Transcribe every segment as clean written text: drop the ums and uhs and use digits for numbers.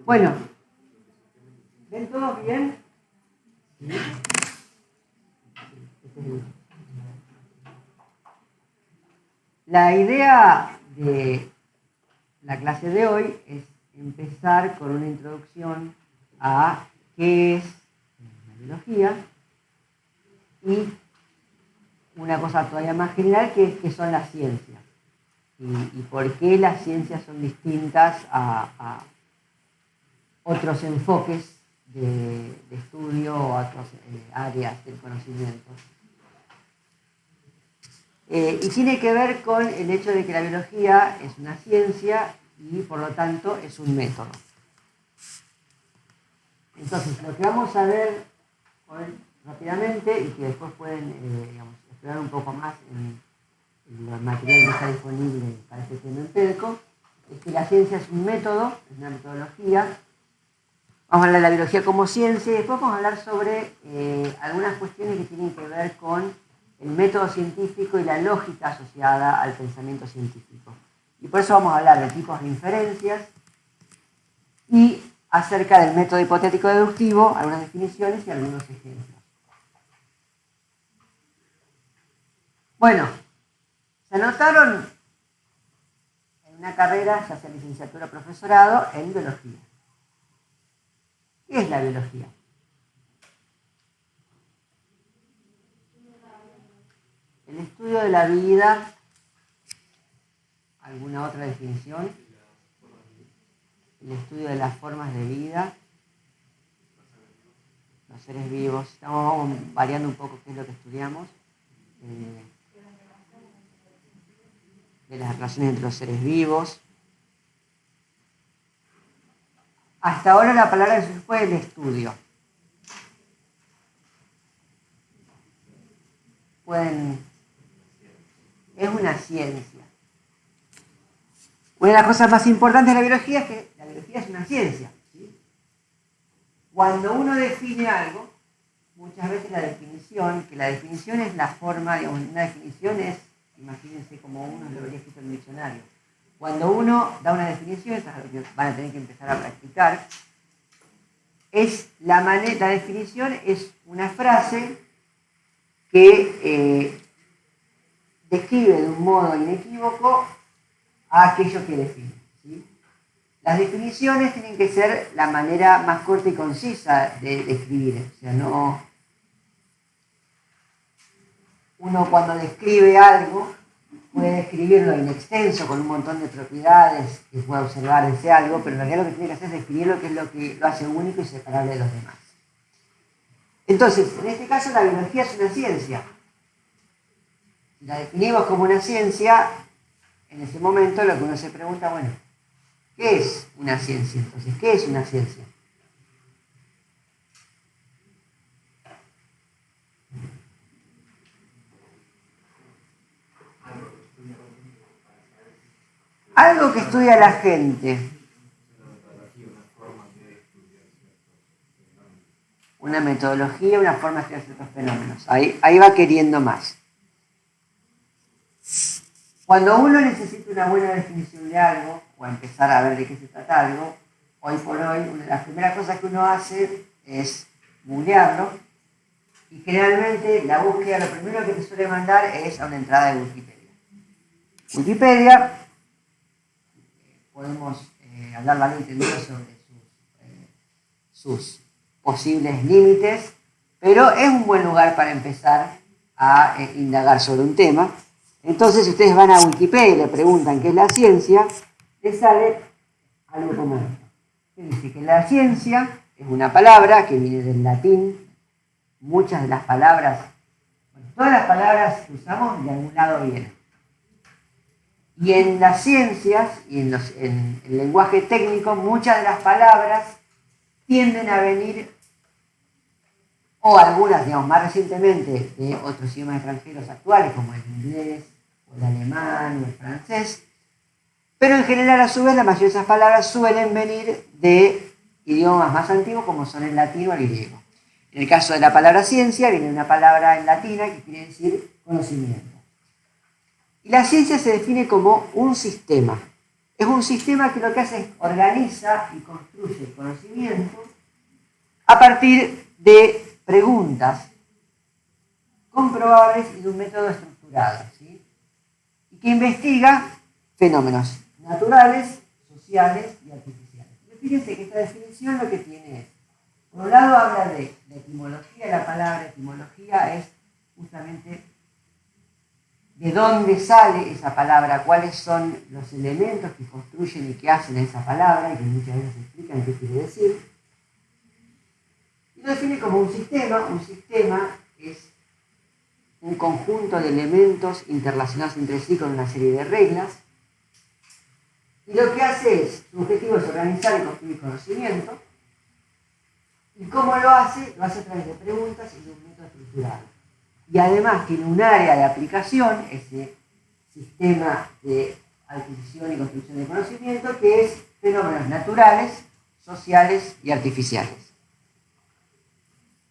Bueno, ¿ven todos bien? La idea de la clase de hoy es empezar con una introducción a qué es la biología y una cosa todavía más general que es qué son las ciencias y por qué las ciencias son distintas a otros enfoques de estudio o otras áreas del conocimiento. Y tiene que ver con el hecho de que la biología es una ciencia y por lo tanto es un método. Entonces, lo que vamos a ver hoy rápidamente y que después pueden explorar un poco más en el material que está disponible para este tema en PEDCO, es que la ciencia es un método, es una metodología. Vamos a hablar de la biología como ciencia y después vamos a hablar sobre algunas cuestiones que tienen que ver con el método científico y la lógica asociada al pensamiento científico. Y por eso vamos a hablar de tipos de inferencias y acerca del método hipotético deductivo, algunas definiciones y algunos ejemplos. Bueno, se anotaron en una carrera, ya sea licenciatura o profesorado, en biología. ¿Qué es la biología? El estudio de la vida. ¿Alguna otra definición? El estudio de las formas de vida, los seres vivos. Estamos variando un poco qué es lo que estudiamos. De las relaciones entre los seres vivos. Hasta ahora la palabra que se fue el estudio. Es una ciencia. Una de las cosas más importantes de la biología es que la biología es una ciencia. ¿Sí? Cuando uno define algo, muchas veces la definición es la forma, digamos, una definición es, imagínense como uno lo habría escrito en el diccionario. Cuando uno da una definición, eso es lo que van a tener que empezar a practicar, la definición es una frase que describe de un modo inequívoco a aquello que define. ¿Sí? Las definiciones tienen que ser la manera más corta y concisa de escribir. O sea, uno cuando describe algo puede describirlo en extenso con un montón de propiedades que pueda observar ese algo, pero en realidad lo que tiene que hacer es describir lo que es lo que lo hace único y separable de los demás. Entonces, en este caso la biología es una ciencia. Si la definimos como una ciencia, en ese momento lo que uno se pregunta, bueno, ¿qué es una ciencia? Entonces, ¿qué es una ciencia? Algo que estudia la gente. Una metodología, una forma de estudiar ciertos fenómenos. Ahí va queriendo más. Cuando uno necesita una buena definición de algo, o empezar a ver de qué se trata algo, hoy por hoy, una de las primeras cosas que uno hace es googlearlo, y generalmente la búsqueda, lo primero que te suele mandar es a una entrada de Wikipedia. Wikipedia, podemos hablar largo y tendido sobre sus posibles límites, pero es un buen lugar para empezar a indagar sobre un tema. Entonces, si ustedes van a Wikipedia y le preguntan qué es la ciencia, les sale algo como esto. Que dice que la ciencia es una palabra que viene del latín. Muchas de las palabras, todas las palabras que usamos de algún lado vienen. Y en las ciencias y en el lenguaje técnico, muchas de las palabras tienden a venir, o algunas, digamos, más recientemente, de otros idiomas extranjeros actuales, como el inglés, o el alemán, o el francés, pero en general, a su vez, la mayoría de esas palabras suelen venir de idiomas más antiguos, como son el latín o el griego. En el caso de la palabra ciencia, viene una palabra en latina que quiere decir conocimiento. Y la ciencia se define como un sistema. Es un sistema que lo que hace es organiza y construye el conocimiento a partir de preguntas comprobables y de un método estructurado, ¿sí? Y que investiga fenómenos naturales, sociales y artificiales. Y fíjense que esta definición lo que tiene es, por un lado habla de la etimología, la palabra etimología es justamente de dónde sale esa palabra, cuáles son los elementos que construyen y que hacen esa palabra, y que muchas veces explican qué quiere decir. Y lo define como un sistema. Un sistema es un conjunto de elementos interrelacionados entre sí con una serie de reglas. Y lo que hace es, su objetivo es organizar y construir conocimiento. ¿Y cómo lo hace? Lo hace a través de preguntas y de un método estructurado. Y además tiene un área de aplicación, ese sistema de adquisición y construcción de conocimiento, que es fenómenos naturales, sociales y artificiales.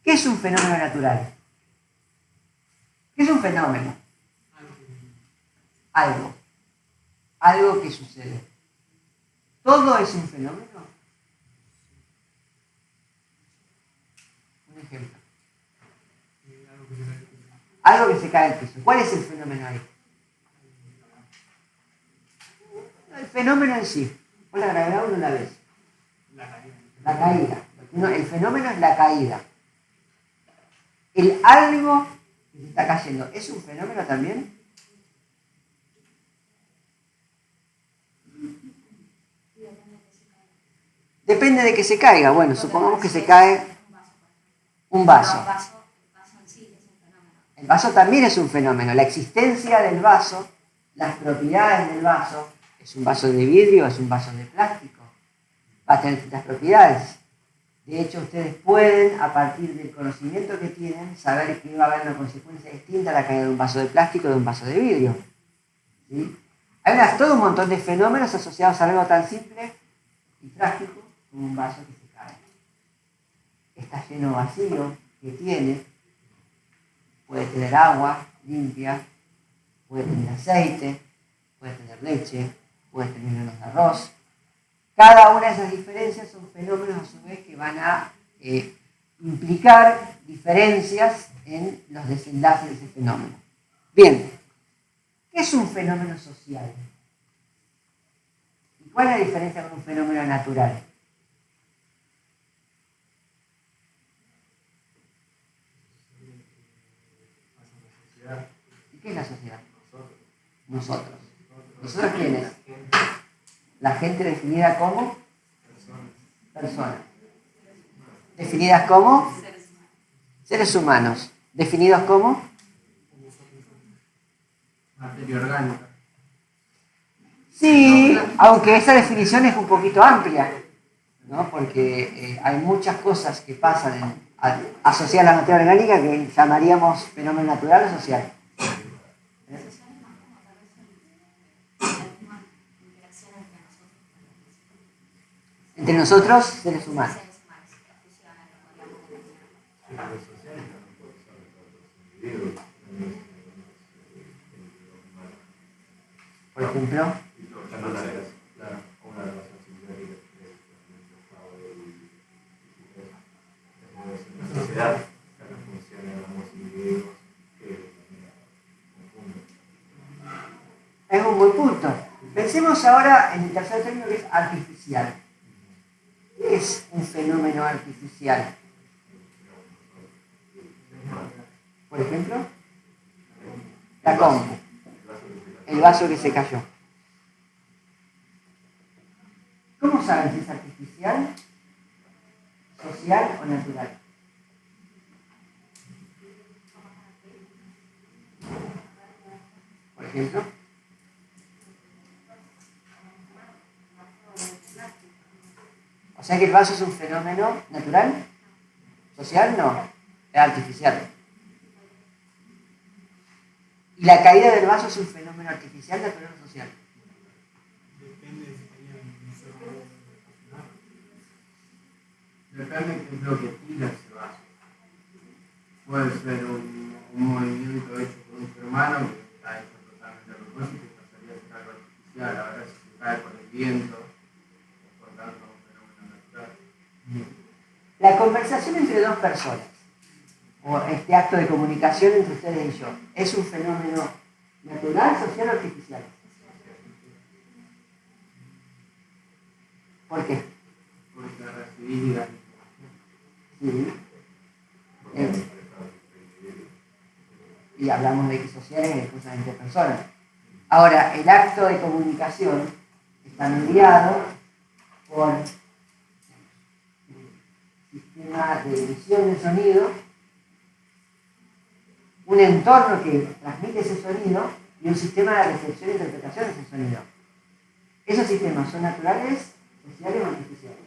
¿Qué es un fenómeno natural? ¿Qué es un fenómeno? Algo. Algo que sucede. ¿Todo es un fenómeno? Un ejemplo. Algo que se cae del piso. ¿Cuál es el fenómeno ahí? El fenómeno en sí. ¿Vos la gravedad una vez? La caída. No, el fenómeno es la caída. El algo que se está cayendo, ¿es un fenómeno también? Depende de que se caiga. Bueno, supongamos que se cae un vaso. El vaso también es un fenómeno. La existencia del vaso, las propiedades del vaso, ¿es un vaso de vidrio o es un vaso de plástico? Va a tener distintas propiedades. De hecho, ustedes pueden, a partir del conocimiento que tienen, saber que va a haber una consecuencia distinta a la caída de un vaso de plástico o de un vaso de vidrio. ¿Sí? Hay todo un montón de fenómenos asociados a algo tan simple y trágico como un vaso que se cae. Está lleno vacío, que tiene, puede tener agua limpia, puede tener aceite, puede tener leche, puede tener granos de arroz. Cada una de esas diferencias son fenómenos a su vez que van a implicar diferencias en los desenlaces de ese fenómeno. Bien, ¿qué es un fenómeno social? ¿Y cuál es la diferencia con un fenómeno natural? ¿Y qué es la sociedad? Nosotros. ¿Nosotros quiénes? La gente definida como personas. Definidas como seres humanos. Definidos como materia orgánica. Sí, aunque esa definición es un poquito amplia, ¿no? Porque hay muchas cosas que pasan asociadas a la materia orgánica que llamaríamos fenómeno natural o social. Entre nosotros, seres humanos. Por ejemplo, es un buen punto. Pensemos ahora en el tercer término, que es artificial. ¿Qué es un fenómeno artificial? Por ejemplo, la compu, el vaso que se cayó. ¿Cómo saben si es artificial, social o natural? Por ejemplo, o sea que el vaso es un fenómeno natural, social no, es artificial. ¿Y la caída del vaso es un fenómeno artificial, natural o social? Depende de si tenían un solo depende del ejemplo que tira ese vaso. Puede ser un movimiento hecho por un ser humano que está hecho totalmente a propósito y pasaría a ser algo artificial. Ahora si se cae por el entre dos personas, o este acto de comunicación entre ustedes y yo, ¿es un fenómeno natural, social o artificial? ¿Por qué? Porque recibí la información. Sí. Y hablamos de que sociales y de cosas entre personas. Ahora, el acto de comunicación está mediado por el sistema de emisión de sonido, un entorno que transmite ese sonido y un sistema de recepción e interpretación de ese sonido. ¿Esos sistemas son naturales, sociales o artificiales?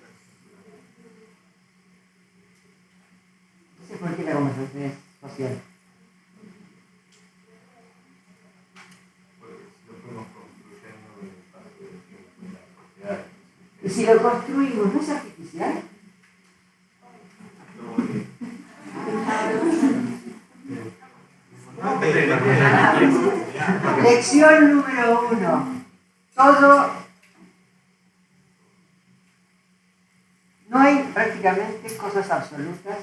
No sé por qué la conversación es social. Y si lo construimos, ¿no es artificial? Lección número 1. No hay prácticamente cosas absolutas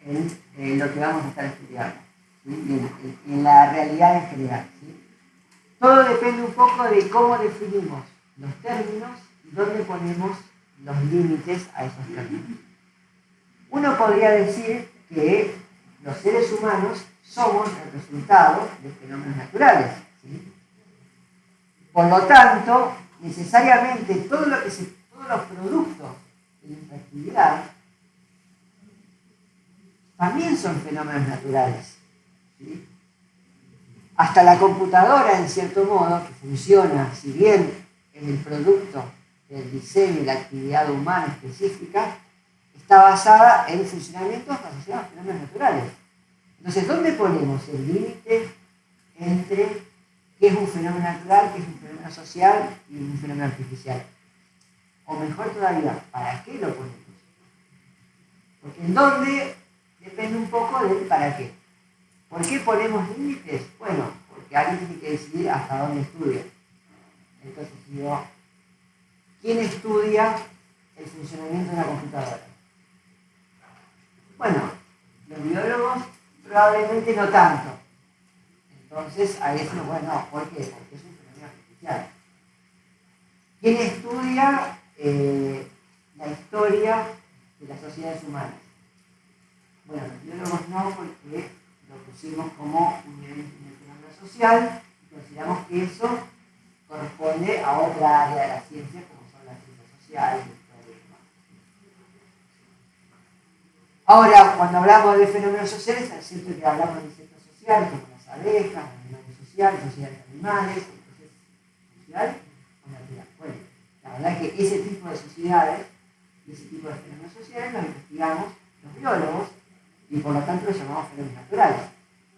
en lo que vamos a estar estudiando, ¿sí? En la realidad en general, ¿sí? Todo depende un poco de cómo definimos los términos y dónde ponemos los límites a esos términos. Uno podría decir que los seres humanos somos el resultado de fenómenos naturales, ¿sí? Por lo tanto, necesariamente todos los productos de nuestra actividad también son fenómenos naturales, ¿sí? Hasta la computadora, en cierto modo, que funciona, si bien es el producto del diseño y la actividad humana específica, está basada en funcionamientos asociados a fenómenos naturales. Entonces, ¿dónde ponemos el límite entre qué es un fenómeno natural, qué es un fenómeno social y un fenómeno artificial? O mejor todavía, ¿para qué lo ponemos? Porque en dónde depende un poco del para qué. ¿Por qué ponemos límites? Bueno, porque alguien tiene que decidir hasta dónde estudia. Entonces digo, ¿quién estudia el funcionamiento de una computadora? Bueno, los biólogos probablemente no tanto. Entonces ahí decimos, bueno, ¿por qué? Porque es un fenómeno artificial. ¿Quién estudia la historia de las sociedades humanas? Bueno, los biólogos no, porque lo pusimos como un fenómeno social y consideramos que eso corresponde a otra área de la ciencia, como son las ciencias sociales, la historia y demás. Ahora, cuando hablamos de fenómenos sociales, es cierto que hablamos de insectos sociales, como las abejas, animales sociales, sociedades de animales, entonces, social o natural. Bueno, la verdad es que ese tipo de sociedades y ese tipo de fenómenos sociales los investigamos los biólogos y por lo tanto los llamamos fenómenos naturales.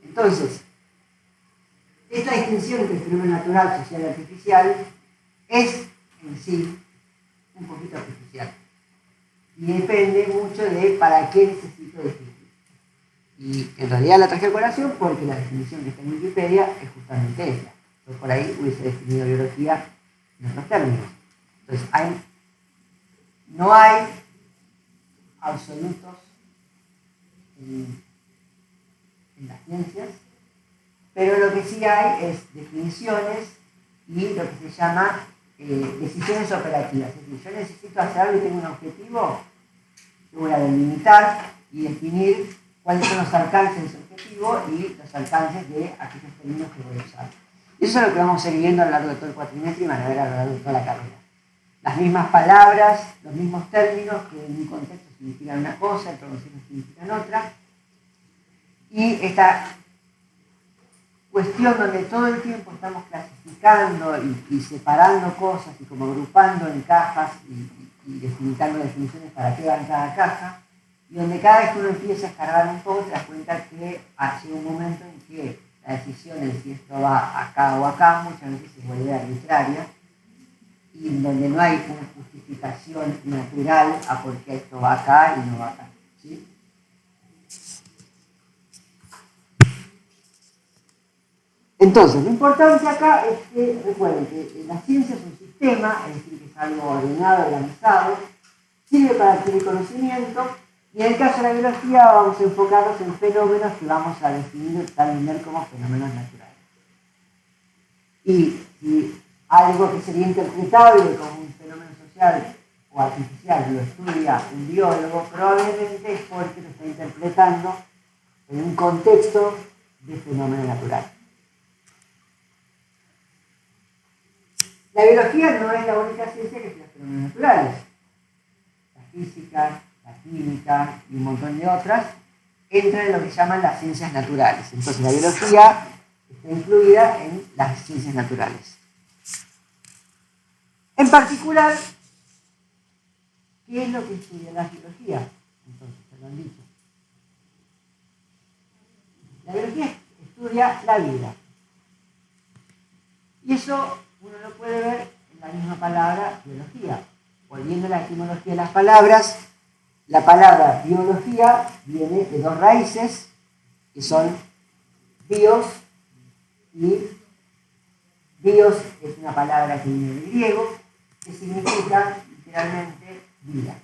Entonces, esta distinción entre fenómeno natural, social y artificial es en sí un poquito artificial y depende mucho de para qué necesito definir. Y en realidad la traje a colación porque la definición que está en Wikipedia es justamente esta. Entonces por ahí hubiese definido biología en otros términos. Entonces no hay absolutos en las ciencias, pero lo que sí hay es definiciones y lo que se llama decisiones operativas. Es decir, yo necesito hacer algo y tengo un objetivo, yo voy a delimitar y definir cuáles son los alcances de ese objetivo y los alcances de aquellos términos que voy a usar. Eso es lo que vamos a ir viendo a lo largo de todo el cuatrimestre y van a ver a lo largo de toda la carrera. Las mismas palabras, los mismos términos que en un contexto significan una cosa, en otro contexto significan otra. Y esta cuestión donde todo el tiempo estamos clasificando y separando cosas y como agrupando en cajas y delimitando definiciones para qué va en cada caja, y donde cada vez que uno empieza a escarbar un poco te das cuenta que llega un momento en que la decisión de si esto va acá o acá muchas veces se vuelve arbitraria y en donde no hay una justificación natural a por qué esto va acá y no va acá, ¿sí? Entonces, lo importante acá es que recuerden que la ciencia es un sistema, es decir, que es algo ordenado, organizado, sirve para adquirir conocimiento Y en el caso de la biología vamos a enfocarnos en fenómenos que vamos a definir como fenómenos naturales. Y si algo que sería interpretable como un fenómeno social o artificial lo estudia un biólogo, probablemente es porque lo está interpretando en un contexto de fenómeno natural. La biología no es la única ciencia que estudia fenómenos naturales. La física, la química y un montón de otras entran en lo que llaman las ciencias naturales. Entonces la biología está incluida en las ciencias naturales. En particular, ¿qué es lo que estudia la biología? Entonces, se lo han dicho. La biología estudia la vida. Y eso uno lo puede ver en la misma palabra biología. Volviendo a la etimología de las palabras, la palabra biología viene de dos raíces, que son bios, y bios es una palabra que viene del griego, que significa literalmente vida.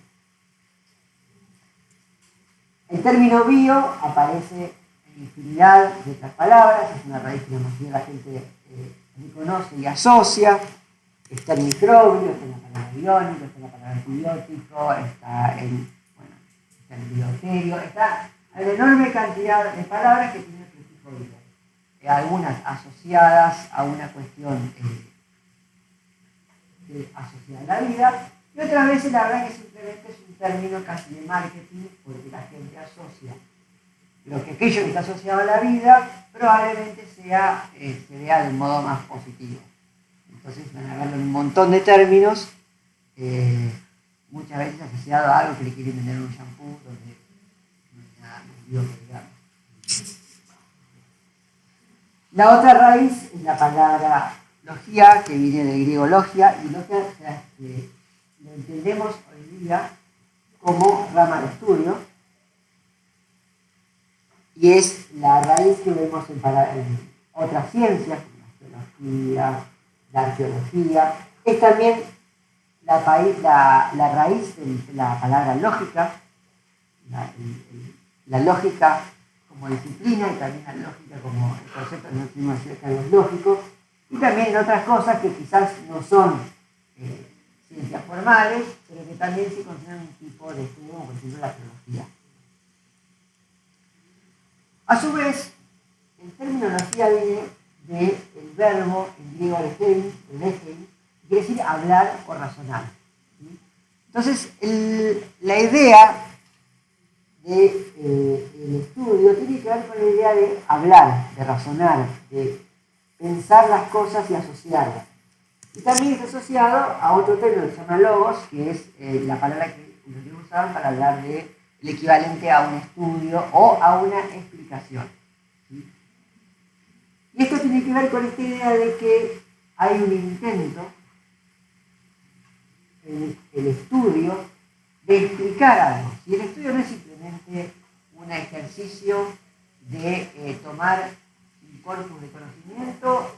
El término bio aparece en infinidad de otras palabras, es una raíz que la mayoría de la gente reconoce y asocia. Está el microbio, está en la palabra biónico, está en la palabra antibiótico, está en el bioterio, está en la enorme cantidad de palabras que tienen el prefijo bio. Algunas asociadas a una cuestión asociada a la vida, y otras veces la verdad que simplemente es un término casi de marketing, porque la gente asocia aquello que está asociado a la vida probablemente se vea de un modo más positivo. Entonces van a verlo en un montón de términos, muchas veces asociado a algo que le quieren vender un shampoo, donde no hay nada más digamos. La otra raíz es la palabra logía, que viene del griego logia, y logia lo entendemos hoy día como rama de estudio, y es la raíz que vemos en otras ciencias, como la astrología, la arqueología. Es también la raíz de la palabra lógica, la lógica como disciplina y también la lógica como el concepto que no tenemos acerca de los lógicos, y también en otras cosas que quizás no son ciencias formales, pero que también se consideran un tipo de estudio, como por ejemplo la arqueología. A su vez, el término logía viene del verbo en griego legein, que quiere decir hablar o razonar. ¿Sí? Entonces, la idea del estudio tiene que ver con la idea de hablar, de razonar, de pensar las cosas y asociarlas. Y también está asociado a otro término que se llama logos, que es la palabra que los griegos usaban para hablar del equivalente a un estudio o a una explicación. ¿Sí? Y esto tiene que ver con esta idea de que hay un intento en el estudio de explicar algo. Y el estudio no es simplemente un ejercicio de tomar un corpus de conocimiento,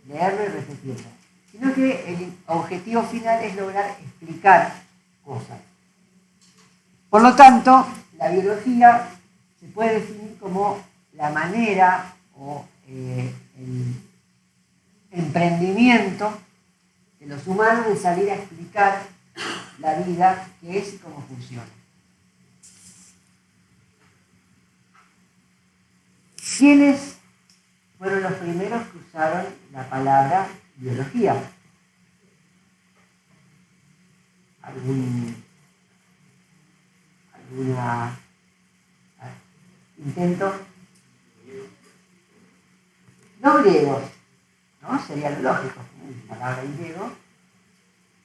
leerlo y repetirlo, sino que el objetivo final es lograr explicar cosas. Por lo tanto, la biología se puede definir como la manera o el emprendimiento de los humanos de salir a explicar la vida, qué es y cómo funciona. ¿Quiénes fueron los primeros que usaron la palabra biología? ¿Algún intento? Los griegos, ¿no? Sería lo lógico, la palabra en griego.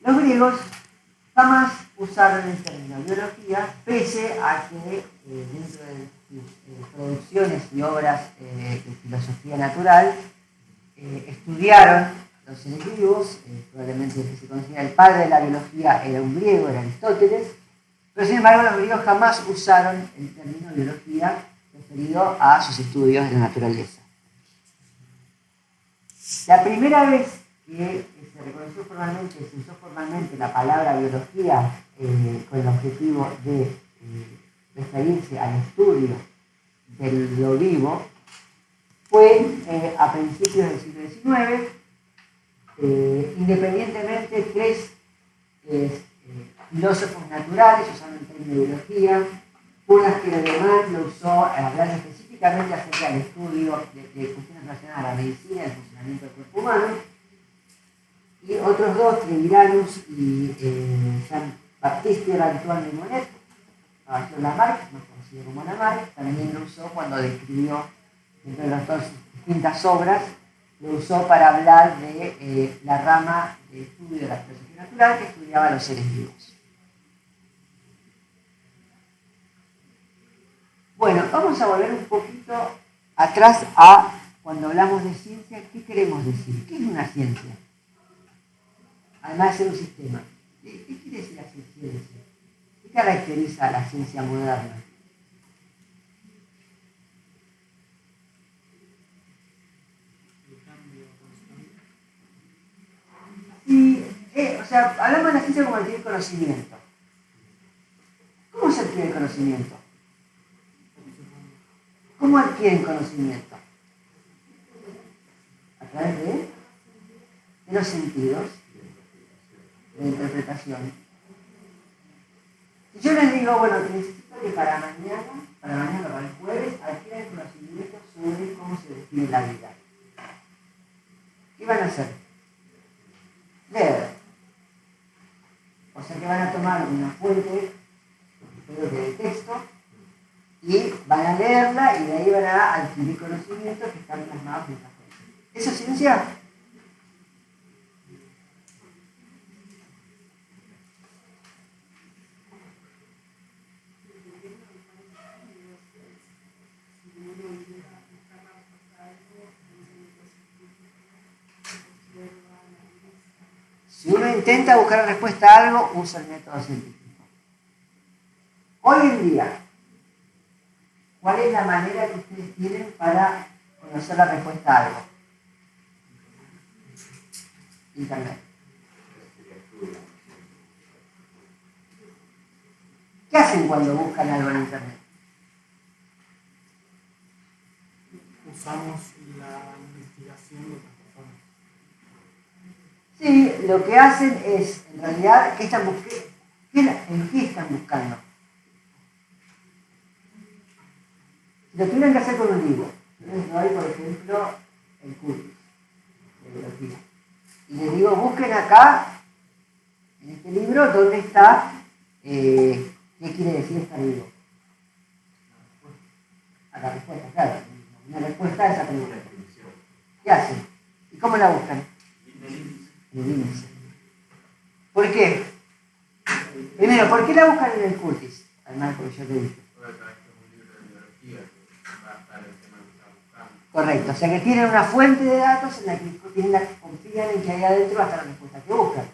Los griegos jamás usaron el término biología, pese a que dentro de sus producciones y obras de filosofía natural estudiaron los seres vivos. Probablemente el que se considera el padre de la biología era un griego, era Aristóteles, pero sin embargo los griegos jamás usaron el término biología referido a sus estudios de la naturaleza. La primera vez que se reconoció formalmente, se usó formalmente la palabra biología con el objetivo de referirse al estudio de lo vivo fue a principios del siglo XIX, independientemente tres filósofos naturales usando el término de biología. Una que alemán lo usó hablando específicamente acerca del estudio de cuestiones relacionadas a la medicina y el funcionamiento del cuerpo humano, y otros dos, Treviranus y Jean-Baptiste Antoine de Monnet, Lamarck, más conocido como Lamarck, también lo usó cuando describió, entre las dos distintas obras, lo usó para hablar de la rama de estudio de la filosofía natural que estudiaba a los seres vivos. Bueno, vamos a volver un poquito atrás a cuando hablamos de ciencia, ¿qué queremos decir? ¿Qué es una ciencia? Además de ser un sistema. ¿Qué quiere decir hacer ciencia? ¿Qué caracteriza a la ciencia moderna? Sí, hablamos de la ciencia como adquirir conocimiento. ¿Cómo se adquiere el conocimiento? ¿Cómo adquieren conocimiento? A través de los sentidos, de la interpretación. Si yo les digo, bueno, que necesito que para el jueves, adquieran conocimiento sobre cómo se define la vida. ¿Qué van a hacer? Leer. O sea que van a tomar una fuente, espero que de texto, y van a leerla y de ahí van a adquirir conocimientos que están plasmados en esta fuente. ¿Eso es ciencia? Si uno intenta buscar respuesta a algo, usa el método científico. Hoy en día, ¿cuál es la manera que ustedes tienen para conocer la respuesta a algo? Internet. ¿Qué hacen cuando buscan algo en Internet? Usamos la investigación de otras personas. Sí, lo que hacen es, en realidad, ¿en qué están buscando? Si lo tuvieran que hacer con un libro, yo les doy, por ejemplo, el Curtis, de biología. Y les digo, busquen acá, en este libro, dónde está, qué quiere decir estar vivo. A la respuesta, claro. Una respuesta a esa pregunta. ¿Qué hacen? ¿Y cómo la buscan? En el índice. ¿Por qué? Primero, ¿por qué la buscan en el Curtis? Además, porque yo te dije. Correcto, o sea que tienen una fuente de datos en la que confían en que ahí adentro va a estar la respuesta que buscan.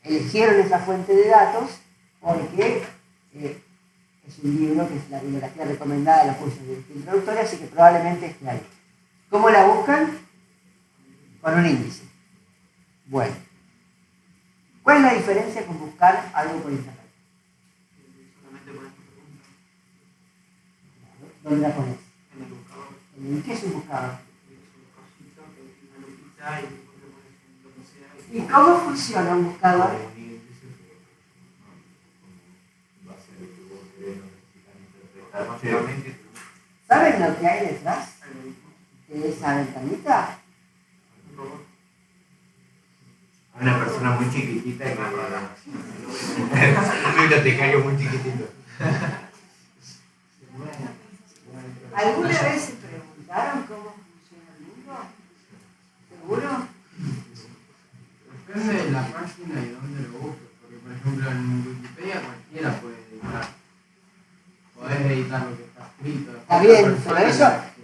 Eligieron esa fuente de datos porque es un libro que es la bibliografía recomendada de los cursos de introductoria, así que probablemente esté ahí. ¿Cómo la buscan? Con un índice. Bueno. ¿Cuál es la diferencia con buscar algo por internet? Solamente pones tu pregunta. ¿Dónde la pones? En el buscador. ¿En qué es un buscador? Es un cosito que tiene una lupita y después le pones lo que sea. ¿Y cómo funciona un buscador? ¿Saben lo que hay detrás de esa ventanita? Una persona muy chiquitita que un bibliotecario muy chiquitito. ¿Alguna vez se preguntaron cómo funciona el mundo? ¿Seguro? Depende de la página y dónde lo busques, porque por ejemplo en Wikipedia cualquiera puede editar. Podés editar lo que está escrito. Está bien, pero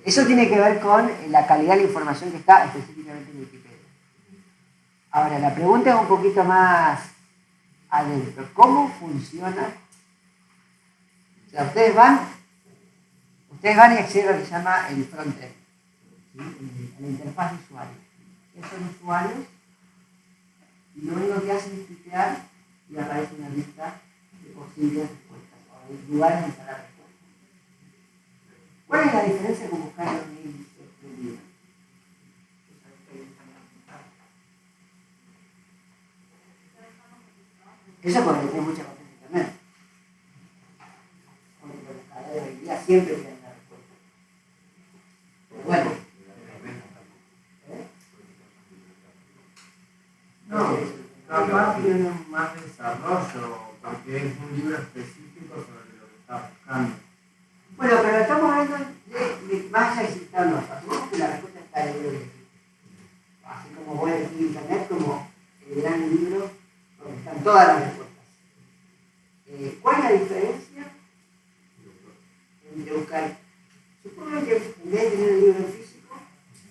eso tiene que ver con la calidad de la información que está específicamente en Wikipedia. Ahora, la pregunta es un poquito más adentro. ¿Cómo funciona? O sea, ustedes van y acceden a lo que se llama el frontend, ¿sí? La interfaz de usuario. Esos son usuarios y lo único que hacen es cliquear y aparece una lista de posibles respuestas o de lugares de instalar respuestas. ¿Cuál es la diferencia con buscar en un índice del libro? Eso porque tiene mucha potencia internet. Porque los buscadores de hoy día siempre tienen la respuesta. Pero bueno. No, capaz tiene más desarrollo, porque es un libro específico sobre lo que está buscando. Bueno, pero estamos hablando de más existando. Asumimos que la respuesta está en el libro. Así como voy a decir internet como el gran libro donde están todas las respuestas. ¿Cuál es la diferencia entre buscar? Supongo que en vez de tener el libro en físico,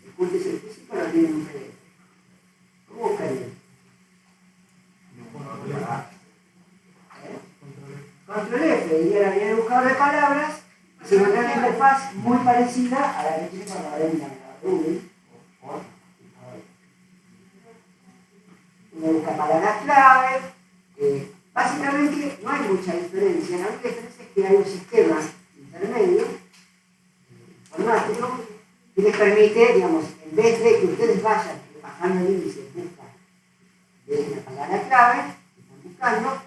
el curso es el físico, lo tiene en un PDF. ¿Cómo buscaría? Control F, iría a la línea de buscador de palabras y se encuentra una interfaz muy parecida a la que tiene cuando abren el navegador de Google o otro. Uno busca palabras clave. Básicamente no hay mucha diferencia. La única diferencia es que hay un sistema intermedio informático que les permite, digamos, en vez de que ustedes vayan bajando el índice en busca de la palabra clave que están buscando,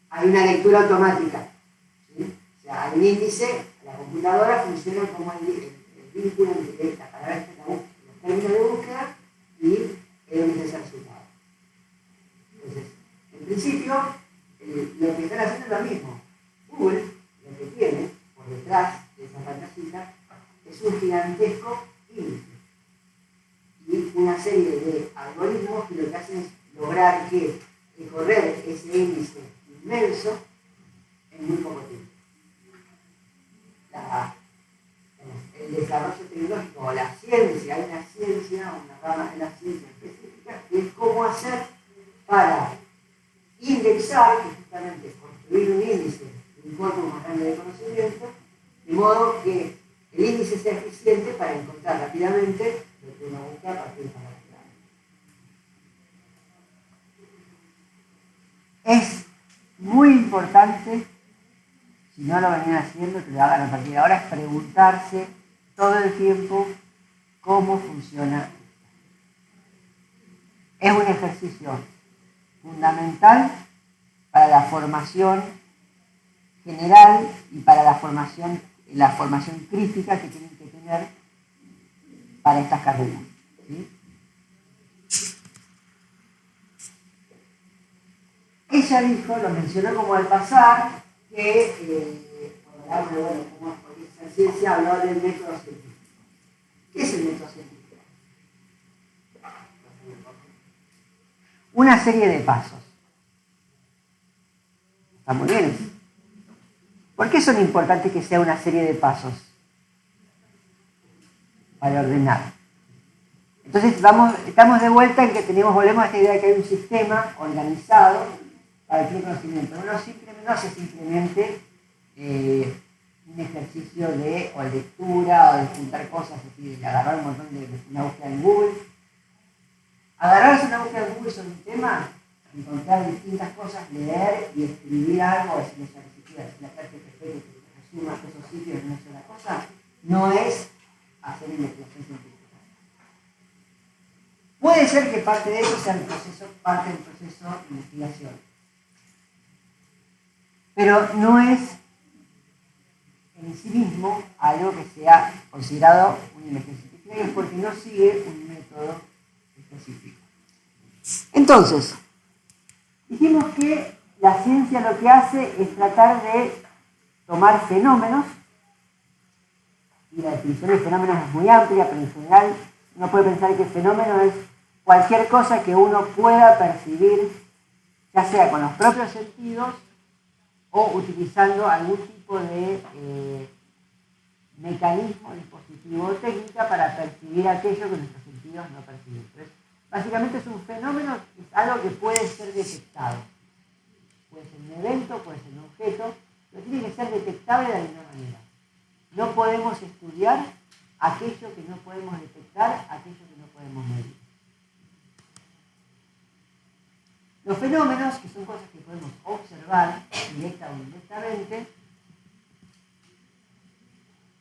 hay una lectura automática. ¿Sí? O sea, hay un índice, la computadora funciona como el vínculo entre la palabra que los términos de búsqueda y el índice de resultado. Entonces, en principio, lo que están haciendo es lo mismo. Google, lo que tiene por detrás de esa pantallita, es un gigantesco índice. Y una serie de algoritmos que lo que hacen es lograr que recorrer ese índice inmenso en muy poco tiempo. El desarrollo tecnológico o la ciencia, hay una ciencia, una rama de la ciencia específica, que es cómo hacer para indexar, que justamente es construir un índice, un corpus más grande de conocimiento, de modo que el índice sea eficiente para encontrar rápidamente lo que uno busca a partir de esa clave. Es muy importante, si no lo venían haciendo, que lo hagan a partir de ahora, es preguntarse todo el tiempo cómo funciona esto. Es un ejercicio fundamental para la formación general y para la formación crítica que tienen que tener para estas carreras. ¿Sí? Ella dijo, lo mencionó como al pasar, que cuando hablamos de cómo es la ciencia, habló del método científico. ¿Qué es el método científico? Una serie de pasos. Está muy bien. ¿Por qué son importantes que sea una serie de pasos? Para ordenar. Entonces estamos de vuelta en que volvemos a esta idea de que hay un sistema organizado para el conocimiento. Uno no hace simplemente un ejercicio de lectura o de juntar cosas, así, de agarrar un montón de una búsqueda en Google. Agarrarse una búsqueda en Google sobre un tema, encontrar distintas cosas, leer y escribir algo, si la ChatGPT que te resuma esos sitios en una sola cosa, no es hacer investigación científica. Puede ser que parte de eso sea parte del proceso de investigación. Pero no es en sí mismo algo que sea considerado una investigación científica, y es porque no sigue un método específico. Entonces, dijimos que la ciencia lo que hace es tratar de tomar fenómenos, y la definición de fenómenos es muy amplia, pero en general uno puede pensar que el fenómeno es cualquier cosa que uno pueda percibir, ya sea con los propios sentidos o utilizando algún tipo de mecanismo, dispositivo o técnica para percibir aquello que nuestros sentidos no perciben. Entonces, básicamente es un fenómeno, es algo que puede ser detectado. Puede ser un evento, puede ser un objeto, pero tiene que ser detectable de alguna manera. No podemos estudiar aquello que no podemos detectar, aquello que no podemos medir. Los fenómenos, que son cosas que podemos observar directa o indirectamente,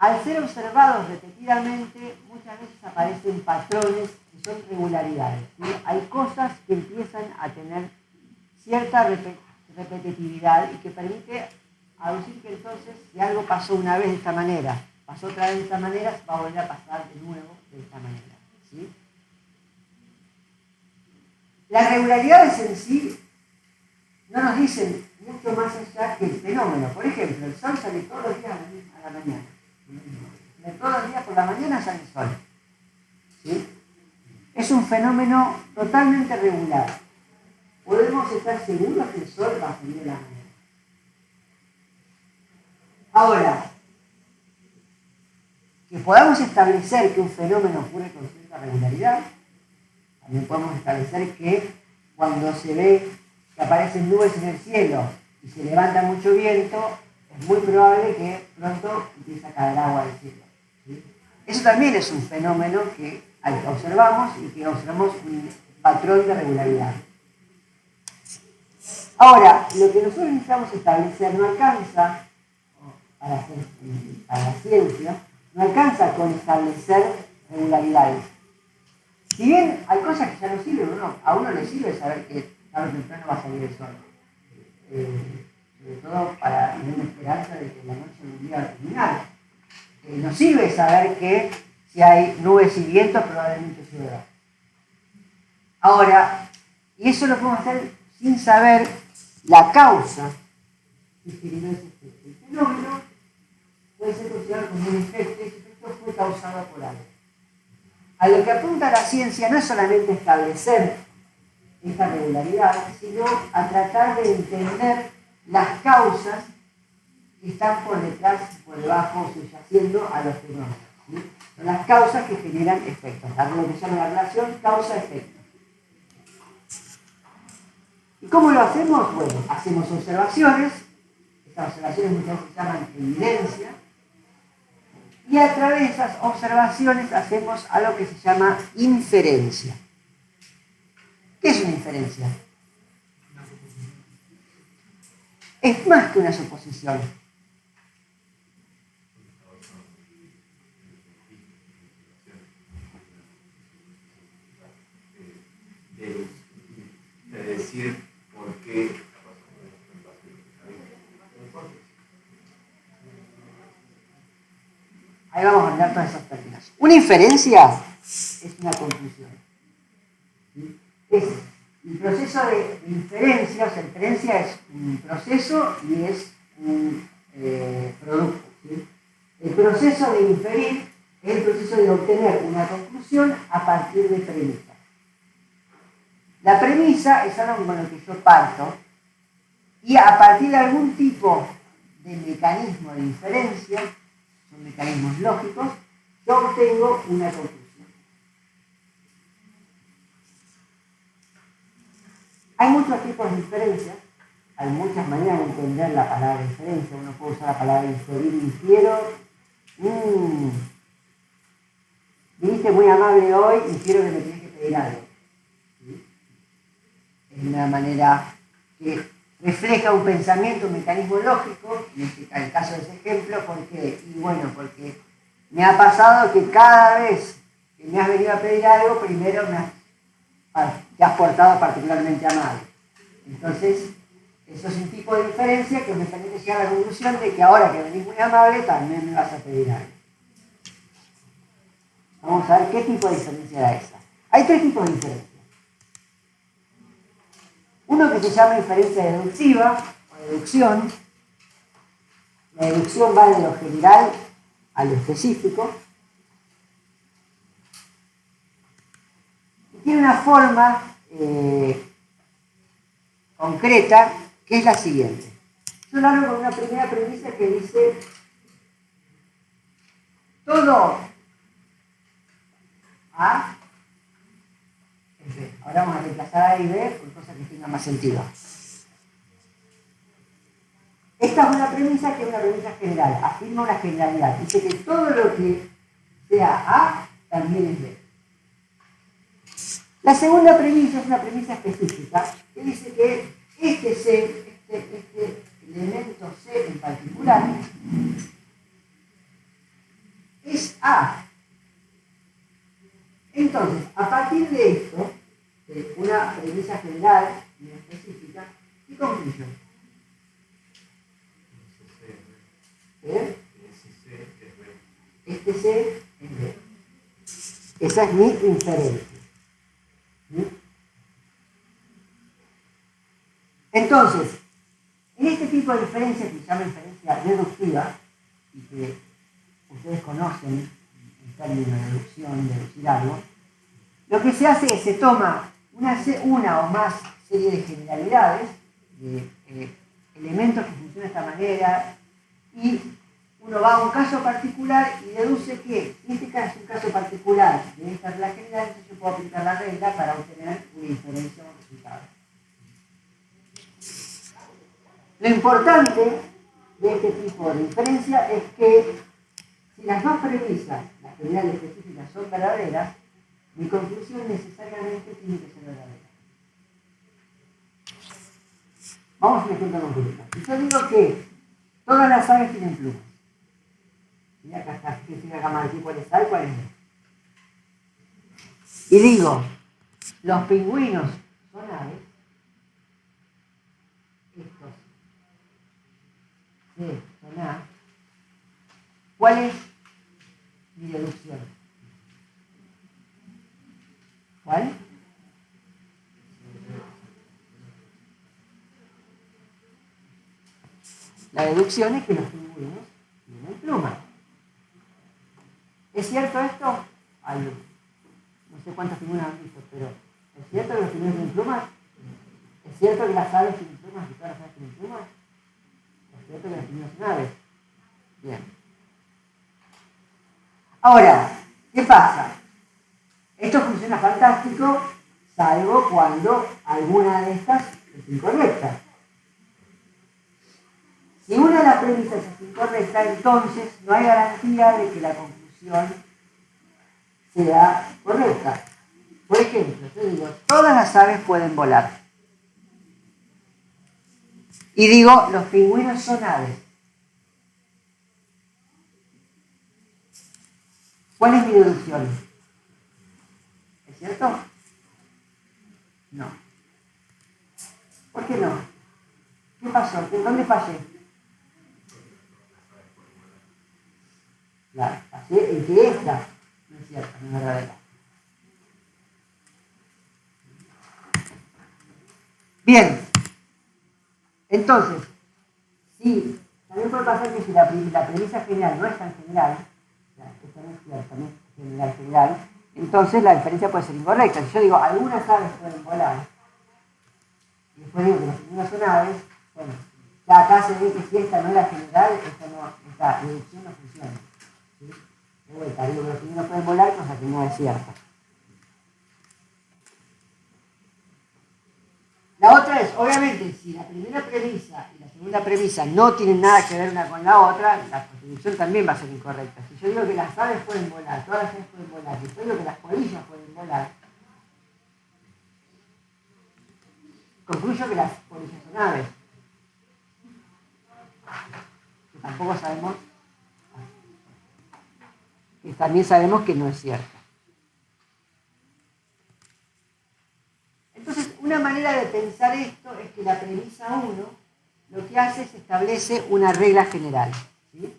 al ser observados repetidamente, muchas veces aparecen patrones que son regularidades, ¿sí? Hay cosas que empiezan a tener cierta repetitividad y que permite aducir que entonces si algo pasó una vez de esta manera, pasó otra vez de esta manera, va a volver a pasar de nuevo de esta manera, ¿sí? Las regularidades en sí no nos dicen mucho más allá que el fenómeno. Por ejemplo, el sol sale todos los días a la mañana. Todos los días por la mañana sale el sol, ¿sí? Es un fenómeno totalmente regular. Podemos estar seguros que el sol va a salir de la mañana. Ahora, que podamos establecer que un fenómeno ocurre con cierta regularidad, también podemos establecer que cuando se ve que aparecen nubes en el cielo y se levanta mucho viento, es muy probable que pronto empiece a caer agua del cielo, ¿sí? Eso también es un fenómeno que observamos y que observamos un patrón de regularidad. Ahora, lo que nosotros necesitamos establecer no alcanza, para la ciencia, no alcanza con establecer regularidades. Si bien hay cosas que ya no sirven, a uno le sirve saber que tarde o temprano va a salir el sol. Sobre todo para tener una esperanza de que la noche un día va a terminar. Nos sirve saber que si hay nubes y vientos probablemente llueva. Ahora, y eso lo podemos hacer sin saber la causa que generó ese efecto. El fenómeno puede ser considerado como un efecto, ese efecto fue causado por algo. A lo que apunta la ciencia no es solamente establecer esta regularidad, sino a tratar de entender las causas que están por detrás, por debajo, subyaciendo a los fenómenos, ¿sí? Son las causas que generan efectos, lo que se llama la relación causa-efecto. ¿Y cómo lo hacemos? Bueno, hacemos observaciones, estas observaciones muchas veces se llaman evidencia, y a través de esas observaciones hacemos algo que se llama inferencia. ¿Qué es una inferencia? Es más que una suposición. De decir por qué. Ahí vamos a hablar todas esas términos. Una inferencia es una conclusión, ¿sí? Es el proceso de inferencia, o sea, inferencia es un proceso y es un producto, ¿sí? El proceso de inferir es el proceso de obtener una conclusión a partir de premisas. La premisa es algo con lo que yo parto y a partir de algún tipo de mecanismo de inferencia, son mecanismos lógicos, yo obtengo una conclusión. Hay muchos tipos de inferencias, hay muchas maneras de entender la palabra inferencia. Uno puede usar la palabra inferir, infiero. Viniste muy amable hoy, infiero que me tienes que pedir algo. ¿Sí? Es una manera que refleja un pensamiento, un mecanismo lógico, en el caso de ese ejemplo, ¿por qué? Y bueno, porque me ha pasado que cada vez que me has venido a pedir algo, primero te has portado particularmente amable. Entonces, eso es un tipo de inferencia que me permite llegar a la conclusión de que ahora que venís muy amable, también me vas a pedir algo. Vamos a ver qué tipo de inferencia era esa. Hay tres tipos de inferencia. Uno que se llama inferencia deductiva o deducción. La deducción va de lo general a lo específico. Y tiene una forma concreta que es la siguiente. Yo lo hago con una primera premisa que dice todo A es B. Ahora vamos a reemplazar A y B por cosas que tengan más sentido. Esta es una premisa que es una premisa general, afirma una generalidad. Dice que todo lo que sea A también es B. La segunda premisa es una premisa específica que dice que este elemento C en particular A. Entonces, a partir de esto, de una premisa general y una específica, ¿qué concluyo? ¿Eh? Este C es B. Esa es mi inferencia. ¿Sí? Entonces, en este tipo de inferencia que se llama inferencia deductiva, y que ustedes conocen en términos de deducción, deducir algo, lo que se hace es se toma una o más serie de generalidades, de elementos que funcionan de esta manera, y uno va a un caso particular y deduce que si este caso es un caso particular de esta regla general, entonces yo puedo aplicar la regla para obtener una inferencia o un resultado. Lo importante de este tipo de inferencia es que si las dos premisas, la general y la específica, son verdaderas, mi conclusión necesariamente tiene que ser verdadera. Vamos a un ejemplo concreto. Si yo digo que todas las aves tienen plumas, y acá está, que tiene acá marqué cuáles hay, cuáles no. Y digo, los pingüinos son aves, estos C son A, ¿cuál es mi deducción? ¿Cuál? La deducción es que los pingüinos tienen plumas. ¿Es cierto esto? Ay, no sé cuántos pingüinos han visto, pero ¿es cierto que los pingüinos tienen plumas? ¿Es cierto que las aves tienen plumas? ¿Que todas las aves tienen plumas? ¿Es cierto que los pingüinos son aves? Bien. Ahora, ¿qué pasa? Esto funciona fantástico, salvo cuando alguna de estas es incorrecta. Si una de las premisas es incorrecta, entonces no hay garantía de que la conclusión sea correcta. Por ejemplo, yo digo, todas las aves pueden volar. Y digo, los pingüinos son aves. ¿Cuál es mi deducción? ¿Es cierto? No. ¿Por qué no? ¿Qué pasó? ¿Dónde fallé? Claro, fallé en que esta no es cierta, no es verdadera. Bien. Entonces, si también puede pasar que si la premisa general no es tan general, esta no es cierta, no es general, entonces la inferencia puede ser incorrecta. Si yo digo, algunas aves pueden volar, y después digo que las pingüinos son aves, bueno, ya acá se ve que si esta no es la general, esta deducción no funciona. ¿Sí? De vuelta, digo que los pingüinos pueden volar, cosa que no es cierta. La otra es, obviamente, si la primera premisa y la segunda premisa no tienen nada que ver una con la otra, la deducción también va a ser incorrecta. Si yo digo que las aves pueden volar, todas las aves pueden volar, y después digo que las polillas pueden volar, concluyo que las polillas son aves. Que tampoco sabemos, que también sabemos que no es cierto. Entonces, una manera de pensar esto es que la premisa 1 lo que hace es establece una regla general. ¿Sí?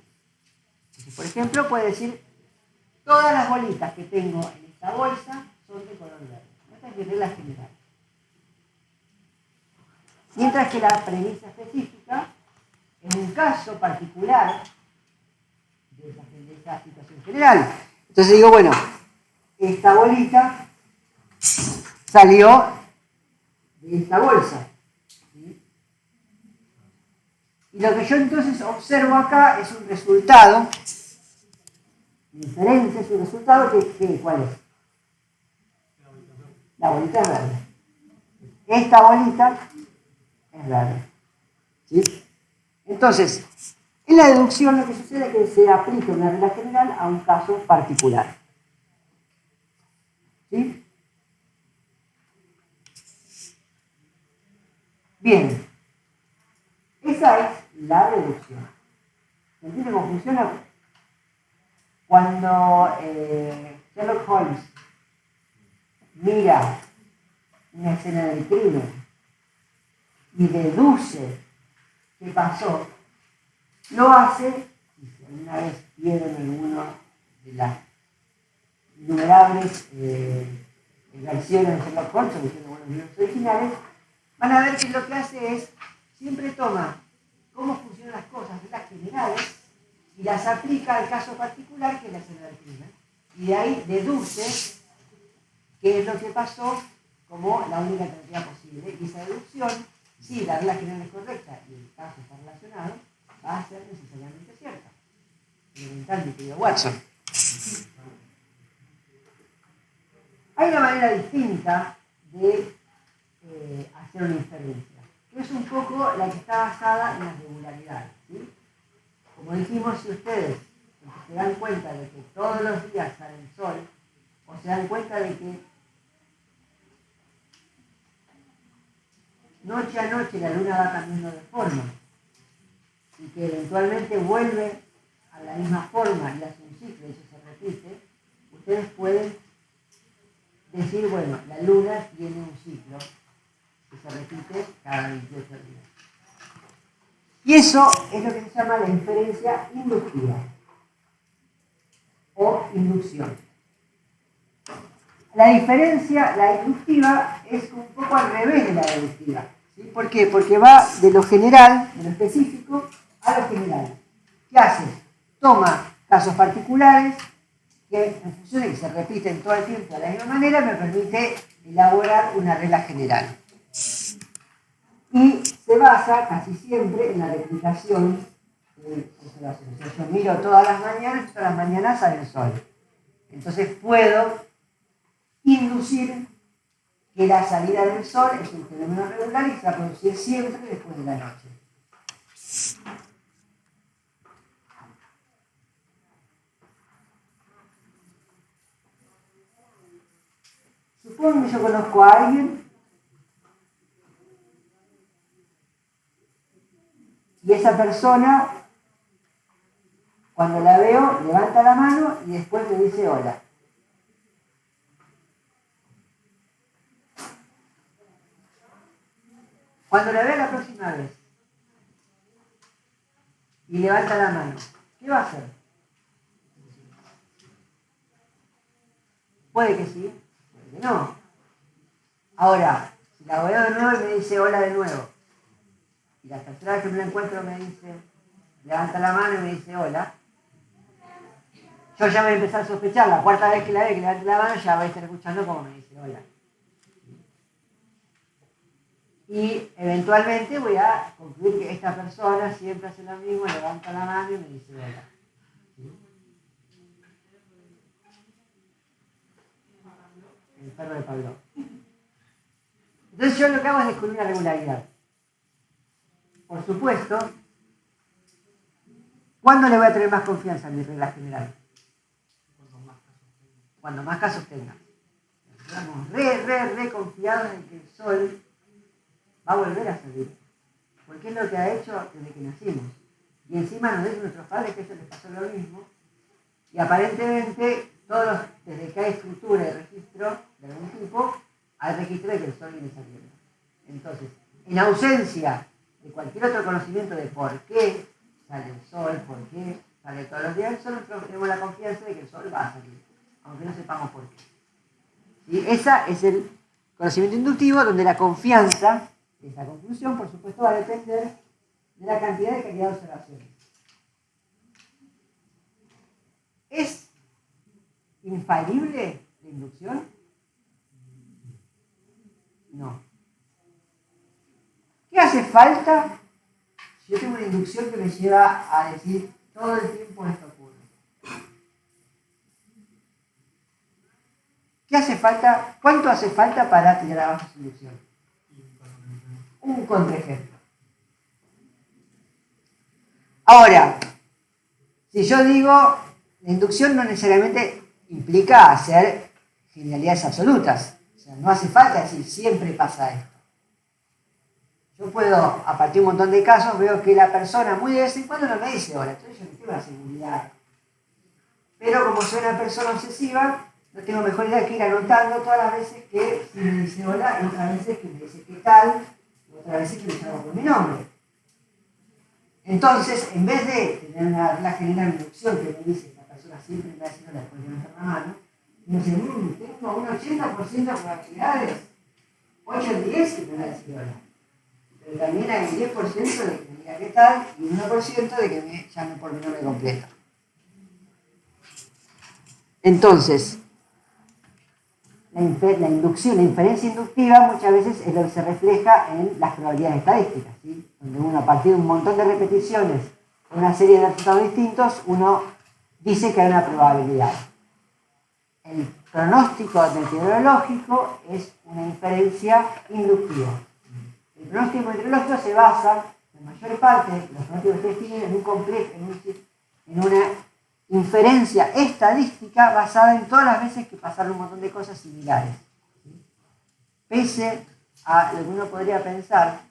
Entonces, por ejemplo, puede decir, todas las bolitas que tengo en esta bolsa son de color verde. Esta es mi regla general. Mientras que la premisa específica, en un caso particular de esa situación general. Entonces digo, bueno, esta bolita salió de esta bolsa. ¿Sí? Y lo que yo entonces observo acá es un resultado, inferencia es un resultado que ¿cuál es? La bolita es verde. Esta bolita es verde. ¿Sí? Entonces, en la deducción lo que sucede es que se aplica una regla general a un caso particular. ¿Sí? Bien, esa es la deducción. ¿Se entiende cómo funciona? Cuando mira una escena del crimen y deduce qué pasó, lo hace, y si alguna vez vieron alguno de las innumerables versiones de Sherlock Holmes, que son buenos libros originales, van a ver que lo que hace es, siempre toma cómo funcionan las cosas, las generales, y las aplica al caso particular que es la escena del crimen. Y de ahí deduce qué es lo que pasó como la única alternativa posible. Y esa deducción, si la regla general es correcta y el caso está relacionado, va a ser necesariamente cierta. Elemental, mi querido Watson. Hay una manera distinta de hacer una inferencia, que es un poco la que está basada en las regularidades, ¿sí? Como dijimos, si ustedes se dan cuenta de que todos los días sale el sol, o se dan cuenta de que noche a noche la luna va cambiando de forma y que eventualmente vuelve a la misma forma y hace un ciclo y eso se repite, ustedes pueden decir, bueno, la luna tiene un ciclo que se repite cada 28 días. Y eso es lo que se llama la inferencia inductiva o inducción. La inductiva es un poco al revés de la deductiva. ¿Sí? ¿Por qué? Porque va de lo general, de lo específico, a lo general. ¿Qué hace? Toma casos particulares que en función de que se repiten todo el tiempo de la misma manera, me permite elaborar una regla general. Y se basa casi siempre en la replicación de observaciones. O sea, yo miro todas las mañanas sale el sol. Entonces puedo inducir que la salida del sol es un fenómeno regular y se va a producir siempre después de la noche. Supongo que yo conozco a alguien y esa persona, cuando la veo, levanta la mano y después me dice hola. Cuando la vea la próxima vez y levanta la mano, ¿qué va a hacer? Puede que sí, puede que no. Ahora, si la veo de nuevo y me dice hola de nuevo, y la tercera vez que me la encuentro me dice, levanta la mano y me dice hola, yo ya voy a empezar a sospechar, la cuarta vez que la ve, que levante la mano, ya voy a estar escuchando cómo me dice hola. Y eventualmente voy a concluir que esta persona siempre hace lo mismo, levanta la mano y me dice hola. El perro de Pablo. Entonces yo lo que hago es descubrir una regularidad. Por supuesto, ¿cuándo le voy a tener más confianza a mi regla general? Cuando más casos tenga. Estamos re confiados en que el sol va a volver a salir. Porque es lo que ha hecho desde que nacimos. Y encima nos dicen nuestros padres que a ellos les pasó lo mismo. Y aparentemente, desde que hay estructura y registro de algún tipo, hay registro de que el sol viene saliendo. Entonces, en ausencia de cualquier otro conocimiento de por qué sale el sol, por qué sale todos los días el sol, nosotros tenemos la confianza de que el sol va a salir, aunque no sepamos por qué. ¿Sí? Ese es el conocimiento inductivo, donde la confianza de esa conclusión, por supuesto, va a depender de la cantidad y calidad de observaciones. ¿Es infalible la inducción? No. ¿Qué hace falta si yo tengo una inducción que me lleva a decir todo el tiempo esto ocurre? ¿Qué hace falta? ¿Cuánto hace falta para tirar abajo esa inducción? Un contraejemplo. Ahora, si yo digo, la inducción no necesariamente implica hacer generalidades absolutas. O sea, no hace falta decir siempre pasa esto. Yo puedo, a partir de un montón de casos, veo que la persona muy de vez en cuando no me dice hola. Entonces yo me tengo la seguridad. Pero como soy una persona obsesiva, no tengo mejor idea que ir anotando todas las veces que me dice hola, y otras veces que me dice qué tal, y otras veces que me llama por mi nombre. Entonces, en vez de tener una regla general de inducción que me dice que la persona siempre me va a decir hola después de levantar la mano, me dice, tengo un 80% de probabilidades, 8 en 10 que me va a decir hola. Pero también hay un 10% de que me diga qué tal y un 1% de que me llame por mi nombre completo. Entonces, la inducción, la inferencia inductiva muchas veces es lo que se refleja en las probabilidades estadísticas, ¿sí? Donde uno, a partir de un montón de repeticiones, una serie de resultados distintos, uno dice que hay una probabilidad. El pronóstico meteorológico es una inferencia inductiva. El pronóstico meteorológico se basa, en mayor parte, los pronósticos que ustedes tienen en un complejo, en una inferencia estadística basada en todas las veces que pasaron un montón de cosas similares. Pese a lo que uno podría pensar,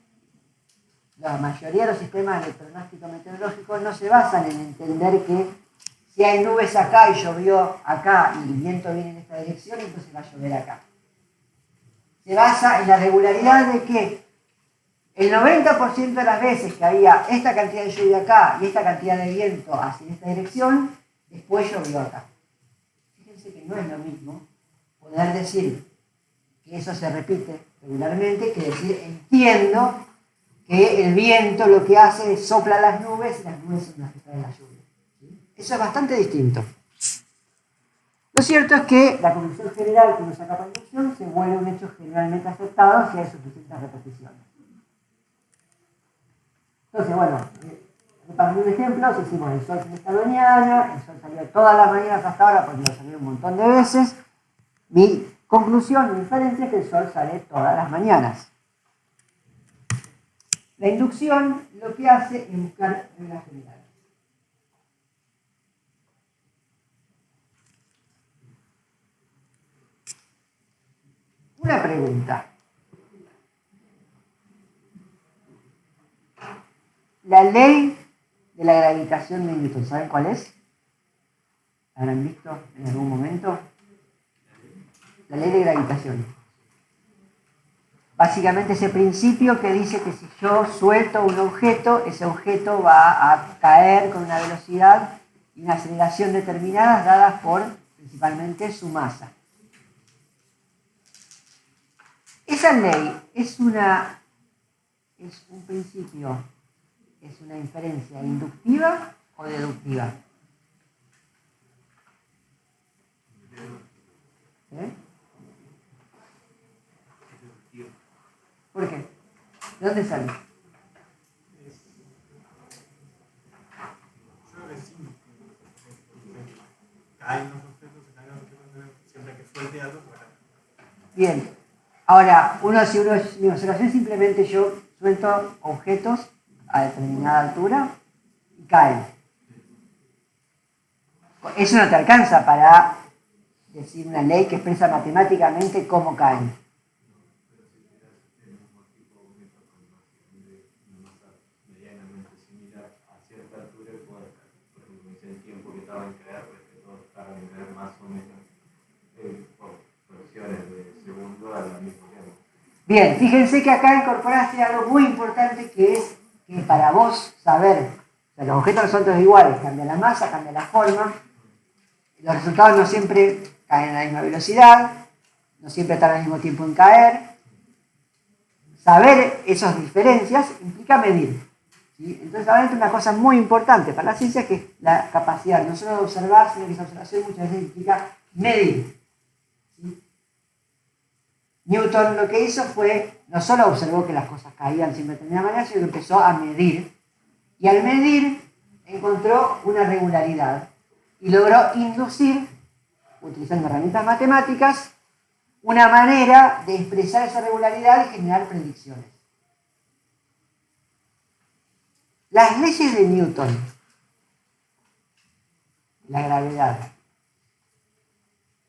la mayoría de los sistemas de pronóstico meteorológico no se basan en entender que si hay nubes acá y llovió acá y el viento viene en esta dirección, entonces va a llover acá. Se basa en la regularidad de que el 90% de las veces que había esta cantidad de lluvia acá y esta cantidad de viento hacia esta dirección, después llovió acá. Fíjense que no es lo mismo poder decir que eso se repite regularmente que decir entiendo que el viento lo que hace es sopla las nubes y las nubes son las que traen la lluvia. ¿Sí? Eso es bastante distinto. Lo cierto es que la conclusión general que uno saca para inducción se vuelve un hecho generalmente aceptado si hay suficientes repeticiones. Entonces, bueno, para un ejemplo, si hicimos el sol esta mañana, el sol salió todas las mañanas hasta ahora porque lo salió un montón de veces, mi conclusión, mi inferencia es que el sol sale todas las mañanas. La inducción lo que hace es buscar reglas generales. Una pregunta. La ley de la gravitación de Newton, ¿saben cuál es? ¿La habrán visto en algún momento? La ley de gravitación. Básicamente ese principio que dice que si yo suelto un objeto, ese objeto va a caer con una velocidad y una aceleración determinadas dadas por principalmente su masa. Esa ley es un principio, es una inferencia inductiva o deductiva. ¿Eh? ¿Por qué? ¿De dónde sale? Yo vecino. Caen los objetos, se caen los objetos, siempre que suelte algo, se va a caer. Bien. Ahora, mi observación simplemente yo suelto objetos a determinada altura y caen. Eso no te alcanza para decir una ley que expresa matemáticamente cómo caen. Bien, fíjense que acá incorporaste algo muy importante que es que para vos saber, o sea, los objetos no son todos iguales, cambia la masa, cambia la forma, los resultados no siempre caen a la misma velocidad, no siempre están al mismo tiempo en caer. Saber esas diferencias implica medir. ¿Sí? Entonces, ahora una cosa muy importante para la ciencia que es la capacidad no solo de observar, sino que esa observación muchas veces implica medir. ¿Sí? Newton lo que hizo fue, no solo observó que las cosas caían sin determinada manera, sino que empezó a medir. Y al medir encontró una regularidad y logró inducir, utilizando herramientas matemáticas, una manera de expresar esa regularidad y generar predicciones. Las leyes de Newton, la gravedad,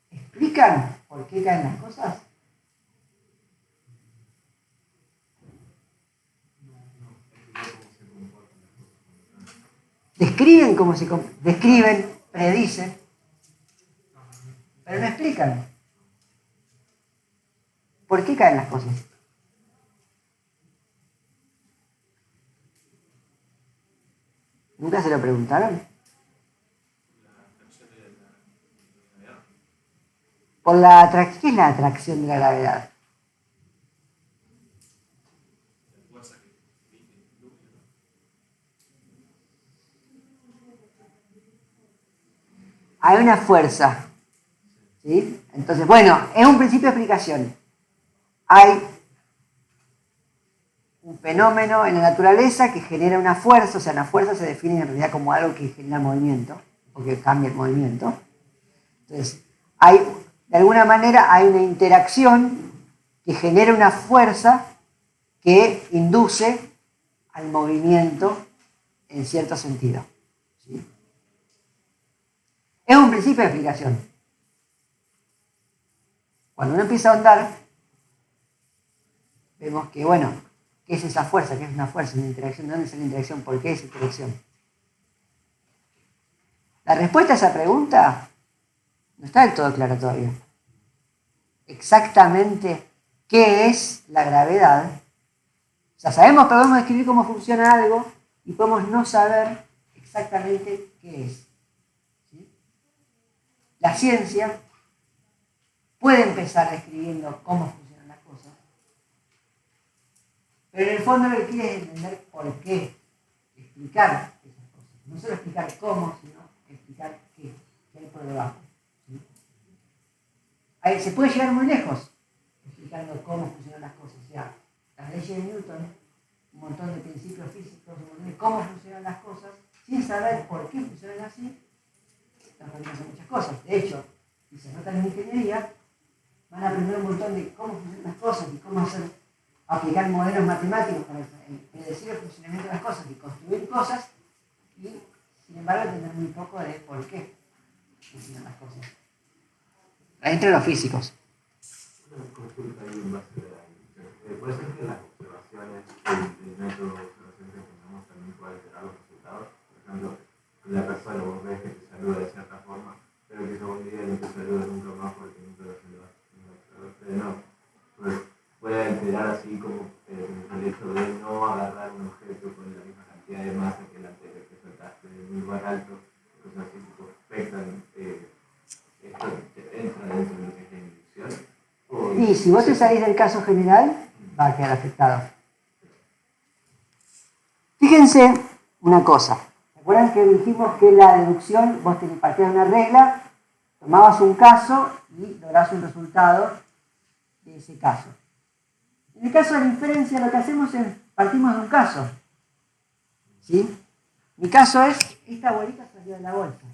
¿explican por qué caen las cosas? Describen cómo se describen, predicen. pero no explican. ¿Por qué caen las cosas? ¿Nunca se lo preguntaron? ¿Qué es la atracción de la gravedad? Hay una fuerza, ¿sí? Entonces, bueno, es un principio de explicación. Hay un fenómeno en la naturaleza que genera una fuerza, o sea, la fuerza se define en realidad como algo que genera movimiento, o que cambia el movimiento. Entonces, de alguna manera hay una interacción que genera una fuerza que induce al movimiento en cierto sentido, ¿sí? Es un principio de explicación. Cuando uno empieza a ahondar, vemos que, bueno, ¿qué es esa fuerza? ¿Qué es una fuerza? ¿Una interacción? ¿De dónde es la interacción? ¿Por qué es interacción? La respuesta a esa pregunta no está del todo clara todavía. Exactamente qué es la gravedad. O sea, podemos describir cómo funciona algo y podemos no saber exactamente qué es. ¿Sí? La ciencia puede empezar describiendo cómo funcionan las cosas, pero en el fondo lo que quiere es entender por qué, explicar esas cosas. No solo explicar cómo, sino explicar qué hay por debajo. ¿Sí? Ahí se puede llegar muy lejos explicando cómo funcionan las cosas. O sea, las leyes de Newton, un montón de principios físicos, un montón de cómo funcionan las cosas, sin saber por qué funcionan así, nos podemos hacer muchas cosas. De hecho, si se notan en ingeniería, van a aprender un montón de cómo funcionan las cosas y cómo aplicar modelos matemáticos para predecir el funcionamiento de las cosas y construir cosas, y sin embargo entender muy poco de por qué funcionan las cosas. Entre los físicos. Una consulta ahí en base a la ¿puede ser que las observaciones, el método de observación que tengamos también pueda alterar los resultados? Por ejemplo, la persona vos ves que te saluda de cierta forma, pero que un día no te saluda nunca más porque nunca lo saludaste de nuevo. Pues puede alterar así como el hecho de no agarrar un objeto con la misma cantidad de masa que el anterior que soltaste en un lugar alto, cosas así que afectan, esto entra dentro de lo que es la inducción. Y si vos te salís del caso general, va a quedar afectado. Fíjense una cosa. ¿Se acuerdan que dijimos que la deducción, vos partías de una regla, tomabas un caso y lográs un resultado de ese caso? En el caso de la inferencia, lo que hacemos es partimos de un caso. ¿Sí? Mi caso es, esta bolita salió de la bolsa.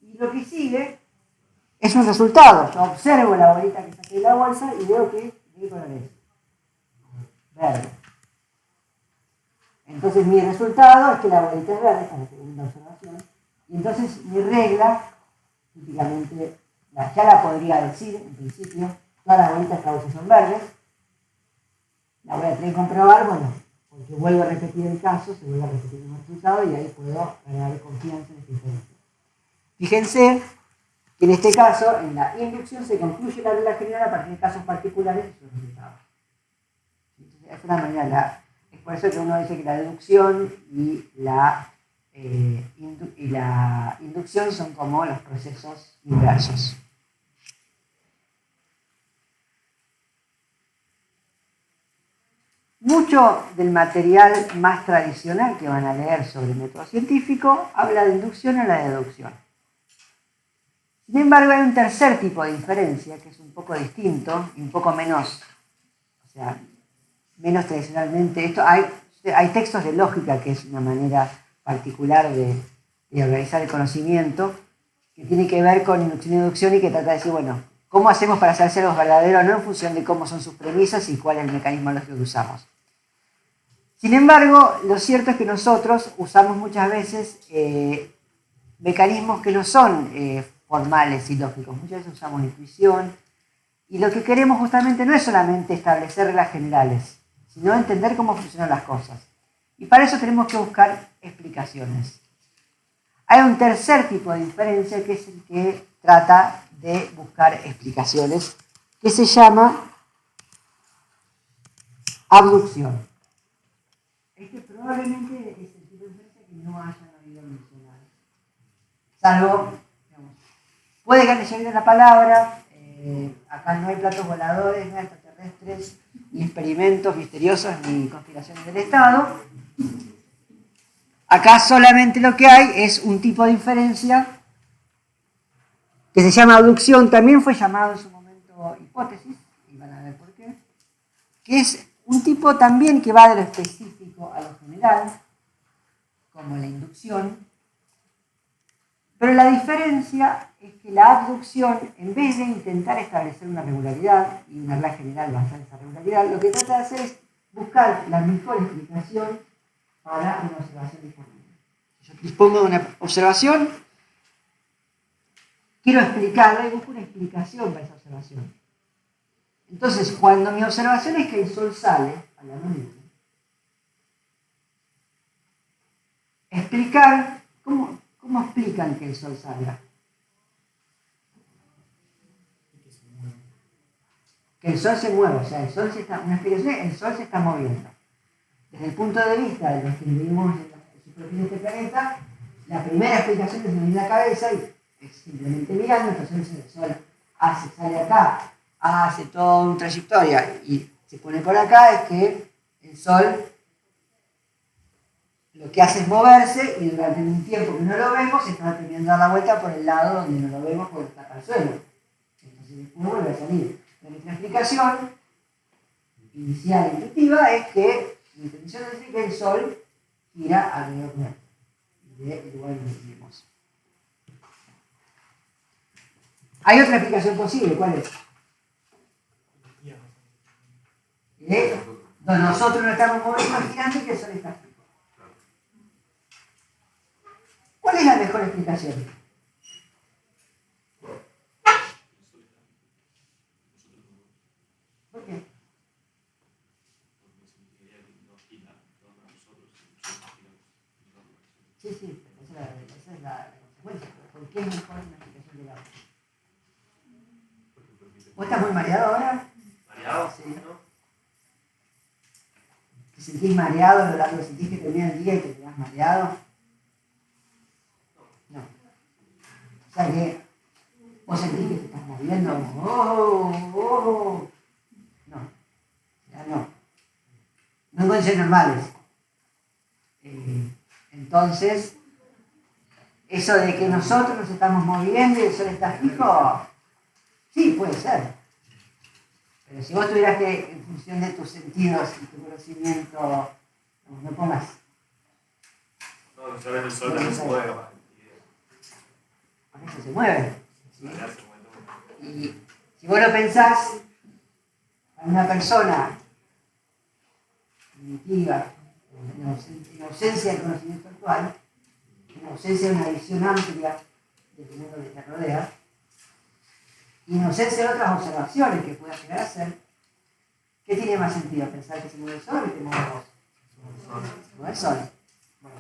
Y lo que sigue es un resultado. Yo observo la bolita que saqué de la bolsa y veo que, ¿de qué color es? Verde. Entonces mi resultado es que la bolita es verde, esta es la segunda observación. Y entonces mi regla, típicamente, ya la podría decir en principio, todas las bolitas que hago son verdes. La voy a tener que comprobar, bueno, porque vuelvo a repetir el caso, se vuelve a repetir el resultado y ahí puedo ganar confianza en esta inferencia. Fíjense que en este caso, en la inducción, se concluye la regla general a partir de casos particulares y sus resultados. Entonces, es una manera, es por eso que uno dice que la deducción y la inducción son como los procesos inversos. Mucho del material más tradicional que van a leer sobre el método científico habla de inducción o la deducción. Sin embargo, hay un tercer tipo de inferencia que es un poco distinto y un poco menos, o sea, menos tradicionalmente. Hay textos de lógica, que es una manera particular de organizar el conocimiento, que tiene que ver con inducción y deducción y que trata de decir, bueno, ¿cómo hacemos para saber si algo es verdadero o no en función de cómo son sus premisas y cuál es el mecanismo lógico que usamos? Sin embargo, lo cierto es que nosotros usamos muchas veces mecanismos que no son formales y lógicos. Muchas veces usamos intuición y lo que queremos justamente no es solamente establecer reglas generales, sino entender cómo funcionan las cosas. Y para eso tenemos que buscar explicaciones. Hay un tercer tipo de inferencia que es el que trata de buscar explicaciones, que se llama abducción. Este probablemente es el tipo de inferencia que no hayan oído mencionar. Salvo, digamos, puede que haya oído la palabra, acá no hay platos voladores, no hay extraterrestres, ni experimentos misteriosos, ni conspiraciones del Estado. Acá solamente lo que hay es un tipo de inferencia que se llama abducción, también fue llamado en su momento hipótesis, y van a ver por qué, que es un tipo también que va de lo específico a lo general, como la inducción, pero la diferencia es que la abducción, en vez de intentar establecer una regularidad y una regla general basada en esa regularidad, lo que trata de hacer es buscar la mejor explicación para una observación disponible. Yo dispongo de una observación, quiero explicarla y busco una explicación para esa observación. Entonces, cuando mi observación es que el sol sale a la mañana, explicar, ¿cómo explican que el sol salga? Que el sol se mueve, o sea, una explicación es el sol se está moviendo. Desde el punto de vista de los que vivimos en la superficie de este planeta, la primera explicación es venir la cabeza y es simplemente mirando, entonces el sol sale acá, hace toda una trayectoria y se pone por acá, es que el sol lo que hace es moverse y durante un tiempo que no lo vemos se está terminando de dar la vuelta por el lado donde no lo vemos porque está al suelo. Entonces después vuelve a salir. Pero nuestra explicación inicial e intuitiva es que la intención es decir que el sol gira alrededor del lugar donde vivimos. Hay otra explicación posible, ¿cuál es? Donde nosotros nos estamos moviendo girando y que el sol está fijo. ¿Cuál es la mejor explicación? ¿Por qué? Sí, esa es la consecuencia. ¿Por qué es mejor una explicación de la otra? ¿Vos estás muy mareado ahora? ¿Mareado? Sí. ¿Te sentís mareado a lo largo? ¿Sentís que termina el día y te quedás mareado? No. O sea que vos sentís que te estás moviendo. No. Ya no. No en condiciones normales. Entonces, eso de que nosotros nos estamos moviendo y el sol está fijo, sí, puede ser. Pero si vos tuvieras que, en función de tus sentidos y tu conocimiento, no pongas. No, sabes, el sol también se mueve, capaz. Por eso se mueve. ¿Sí? Y si vos lo pensás, a una persona primitiva, en ausencia del conocimiento actual, en ausencia de una visión amplia del mundo que te rodea, y en ausencia de otras observaciones que puedas llegar a hacer, ¿qué tiene más sentido? ¿Pensar que se mueve el sol o que te mueve vos? Se mueve el sol. Bueno,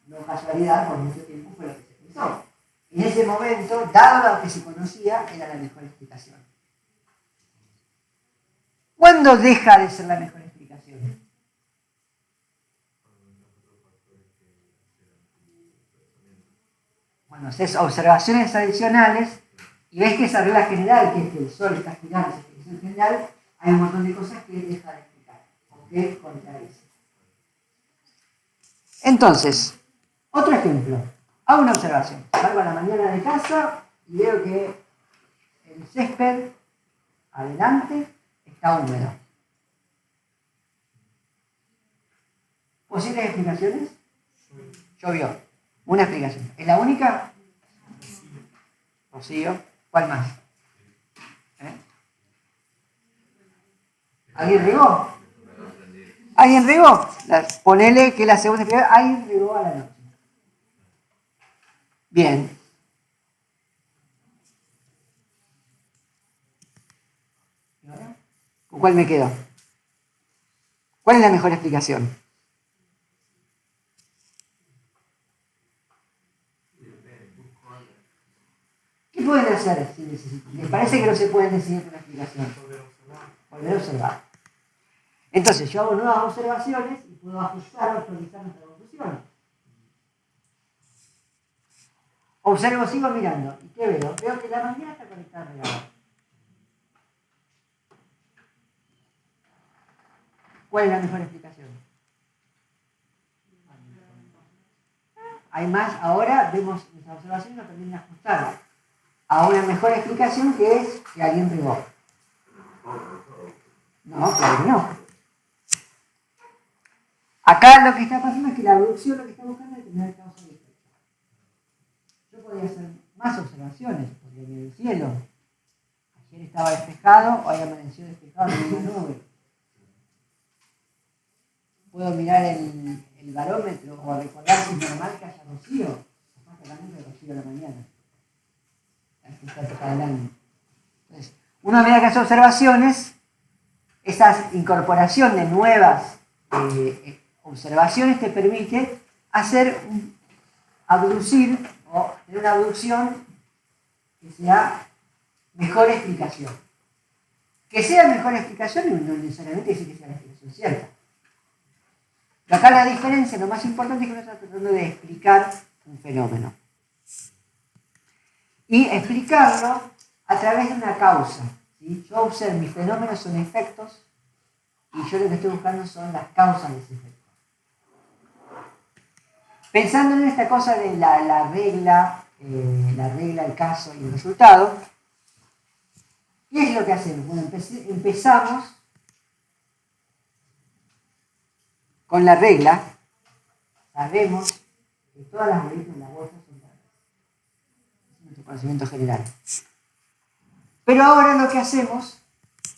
no casualidad, por mucho tiempo fue lo que se pensó. En ese momento, dado lo que se conocía, era la mejor explicación. ¿Cuándo deja de ser la mejor explicación? Cuando haces observaciones adicionales y ves que esa regla general, que es que el sol está girando, esa explicación general, hay un montón de cosas que deja de explicar o que contradice. Entonces, otro ejemplo. Hago una observación. Salgo a la mañana de casa y veo que el césped adelante está húmedo. ¿Posibles explicaciones? Llovió. Una explicación. ¿Es la única? Rocío. ¿Cuál más? ¿Alguien regó? ¿Alguien regó? Ponele que la segunda explicación, alguien regó a la noche. Bien. ¿Y ahora? ¿Con cuál me quedo? ¿Cuál es la mejor explicación? pueden hacer si necesitan? ¿Les parece que no se pueden decidir por una explicación? Volver a observar. Entonces, yo hago nuevas observaciones y puedo ajustar o actualizar nuestra conclusión. Observo, sigo mirando. ¿Y qué veo? Veo que la manguera está conectada al regador. ¿Cuál es la mejor explicación? Hay más, ahora vemos nuestra observación y nos permiten ajustarla a una mejor explicación que es que alguien regó. No, claro que no. Acá lo que está pasando es que la abducción lo que está buscando es determinar causa y efecto. Yo podría hacer más observaciones, podría ver el cielo. Ayer estaba despejado, hoy amaneció despejado en una nube. Puedo mirar el barómetro o recordar si es normal que haya rocío. Más que también hay rocío a la mañana. Aquí está época del año. Entonces, uno mira que hace observaciones, esas incorporación de nuevas observaciones te permite abducir o tener una abducción que sea mejor explicación. Que sea mejor explicación no necesariamente dice que sea la explicación cierta. Pero acá la diferencia, lo más importante es que uno está tratando de explicar un fenómeno. Y explicarlo a través de una causa. ¿Sí? Yo observo, mis fenómenos son efectos y yo lo que estoy buscando son las causas de ese efecto. Pensando en esta cosa de la regla, el caso y el resultado, ¿qué es lo que hacemos? Bueno, empezamos con la regla, sabemos que todas las bolitas en la bolsa son verdes. Es nuestro conocimiento general. Pero ahora lo que hacemos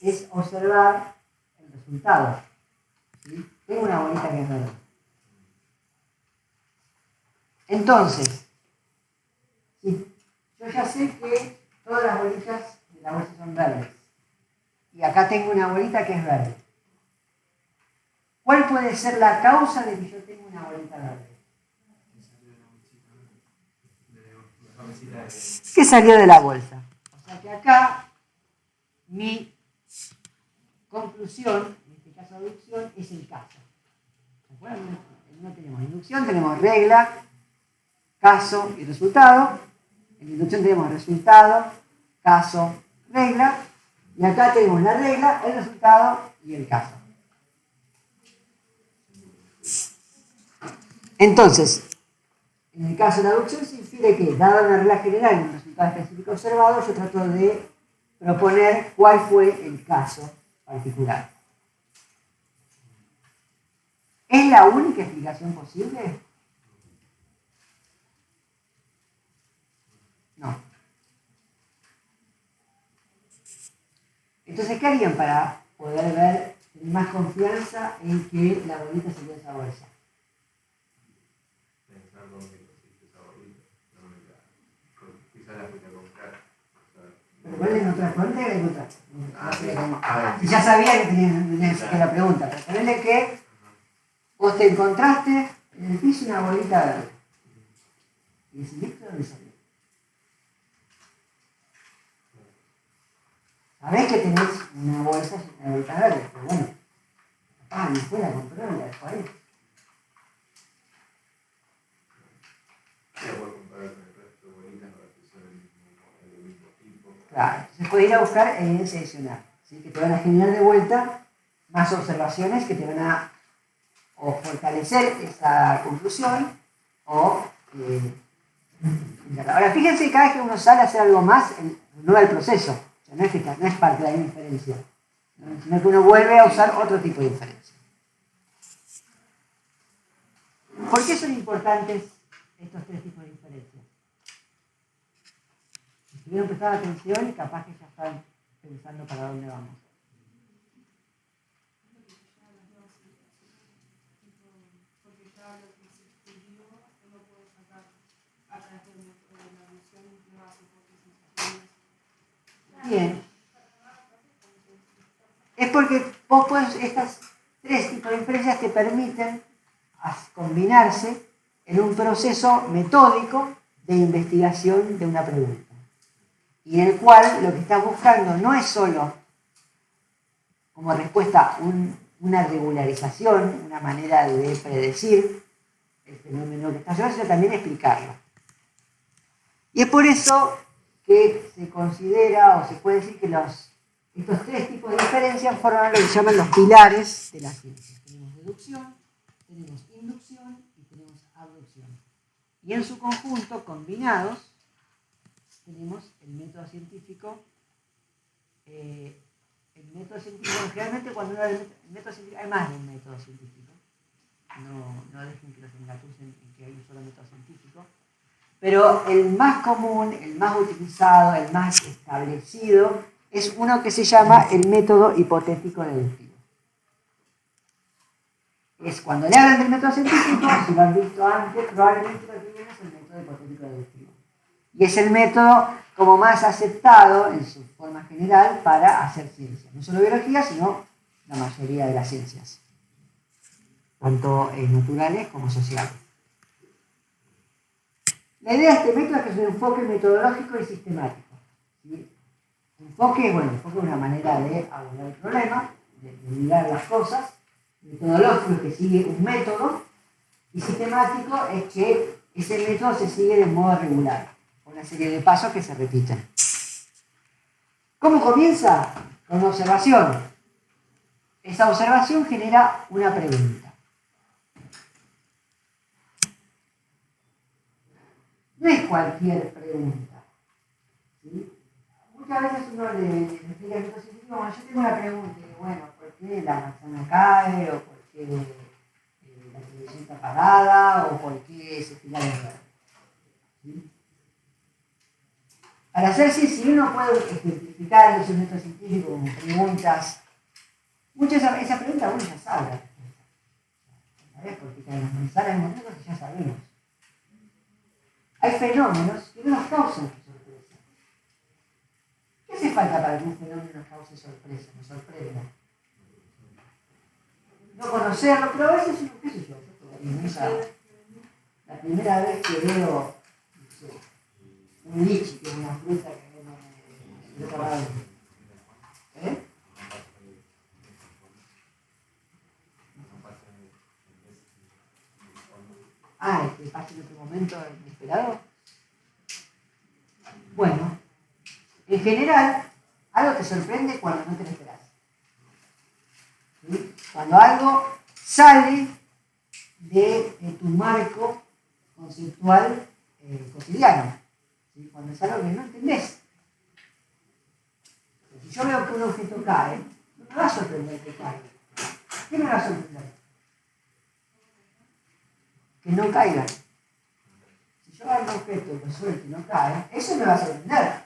es observar el resultado. ¿Sí? Tengo una bolita que es verde. Entonces, ¿sí? Yo ya sé que todas las bolitas de la bolsa son verdes. Y acá tengo una bolita que es verde. ¿Cuál puede ser la causa de que yo tenga una bolita verde? Que salió de la bolsa. O sea que acá mi conclusión, en este caso aducción, es el caso. No tenemos inducción, tenemos regla, caso y resultado. En inducción tenemos resultado, caso, regla. Y acá tenemos la regla, el resultado y el caso. Entonces, en el caso de la aducción se infiere que, dada una regla general y un resultado específico observado, yo trato de proponer cuál fue el caso particular. ¿Es la única explicación posible? No. Entonces, ¿qué harían para poder tener más confianza en que la bolita salió de esa bolsa? Pensar dónde consiste esa bolita. Quizás la fuiste a comprar. Pero ¿cuál es otra fuente? Hay otra. Si ya sabía que tenía que hacer la pregunta, pero ponerle que vos te encontraste en el piso una bolita verde. Y decidiste dónde salió. Sabés que tenés una bolsa llena de bolitas verdes, pero bueno, papá, ni fue la compró y la dejó ahí. Claro, entonces puedes ir a buscar evidencia adicional, ¿sí? Que te van a generar de vuelta más observaciones que te van a o fortalecer esa conclusión o ahora fíjense que cada vez que uno sale a hacer algo más, renueva el proceso. O sea, no es parte de la misma inferencia, ¿no? Sino que uno vuelve a usar otro tipo de inferencia. ¿Por qué son importantes estos tres tipos de inferencias? Si estuvieron prestando atención, capaz que ya están pensando para dónde vamos. Bien. Es porque vos estas tres tipos de inferencias te permiten combinarse en un proceso metódico de investigación de una pregunta. y en el cual lo que estás buscando no es solo como respuesta una regularización, una manera de predecir el fenómeno que está sucediendo, sino también explicarlo. Y es por eso que se considera o se puede decir que estos tres tipos de diferencias forman lo que se llaman los pilares de la ciencia. Tenemos deducción, tenemos inducción y tenemos abducción. Y en su conjunto, combinados, tenemos el método científico. Generalmente cuando uno habla del método científico, hay más de un método científico. No dejen que los engatusen en que hay un solo método científico. Pero el más común, el más utilizado, el más establecido, es uno que se llama el método hipotético deductivo. Es cuando le hablan del método científico, si lo han visto antes, probablemente lo que viene es el método hipotético deductivo. Y es el método como más aceptado en su forma general para hacer ciencia. No solo biología, sino la mayoría de las ciencias. Tanto naturales como sociales. La idea de este método es que es un enfoque metodológico y sistemático. ¿Sí? Enfoque es una manera de abordar el problema, de mirar las cosas. Metodológico es que sigue un método. Y sistemático es que ese método se sigue de modo regular, con una serie de pasos que se repiten. ¿Cómo comienza? Con una observación. Esa observación genera una pregunta. No es cualquier pregunta. ¿Sí? Muchas veces uno le explica al método científico, bueno, yo tengo una pregunta, y bueno, ¿por qué la manzana cae? ¿O por qué la televisión está apagada? ¿O por qué se tira el verde? ¿Sí? Para hacer ciencia, si uno puede especificar en su método científico con preguntas, muchas de esas preguntas uno ya sabe la respuesta. ¿Sabes? Porque caen las manzanas en momentos que ya sabemos. Hay fenómenos que no nos causan sorpresa. ¿Qué hace falta para que un fenómeno nos cause sorpresa, nos sorprenda? No conocerlo, pero a veces, qué sé yo, la primera vez que veo, no sé, un lichi, que es una fruta que me he ¿eh? Que pase en otro momento inesperado. Bueno, en general, algo te sorprende cuando no te lo esperas. ¿Sí? Cuando algo sale de tu marco conceptual cotidiano. ¿Sí? Cuando es algo que no entendés. Si yo veo que un objeto cae, no me va a sorprender que caiga. ¿Qué me va a sorprender? Que no caiga. Si yo agarro un objeto y lo suelto y no cae, eso me va a sorprender.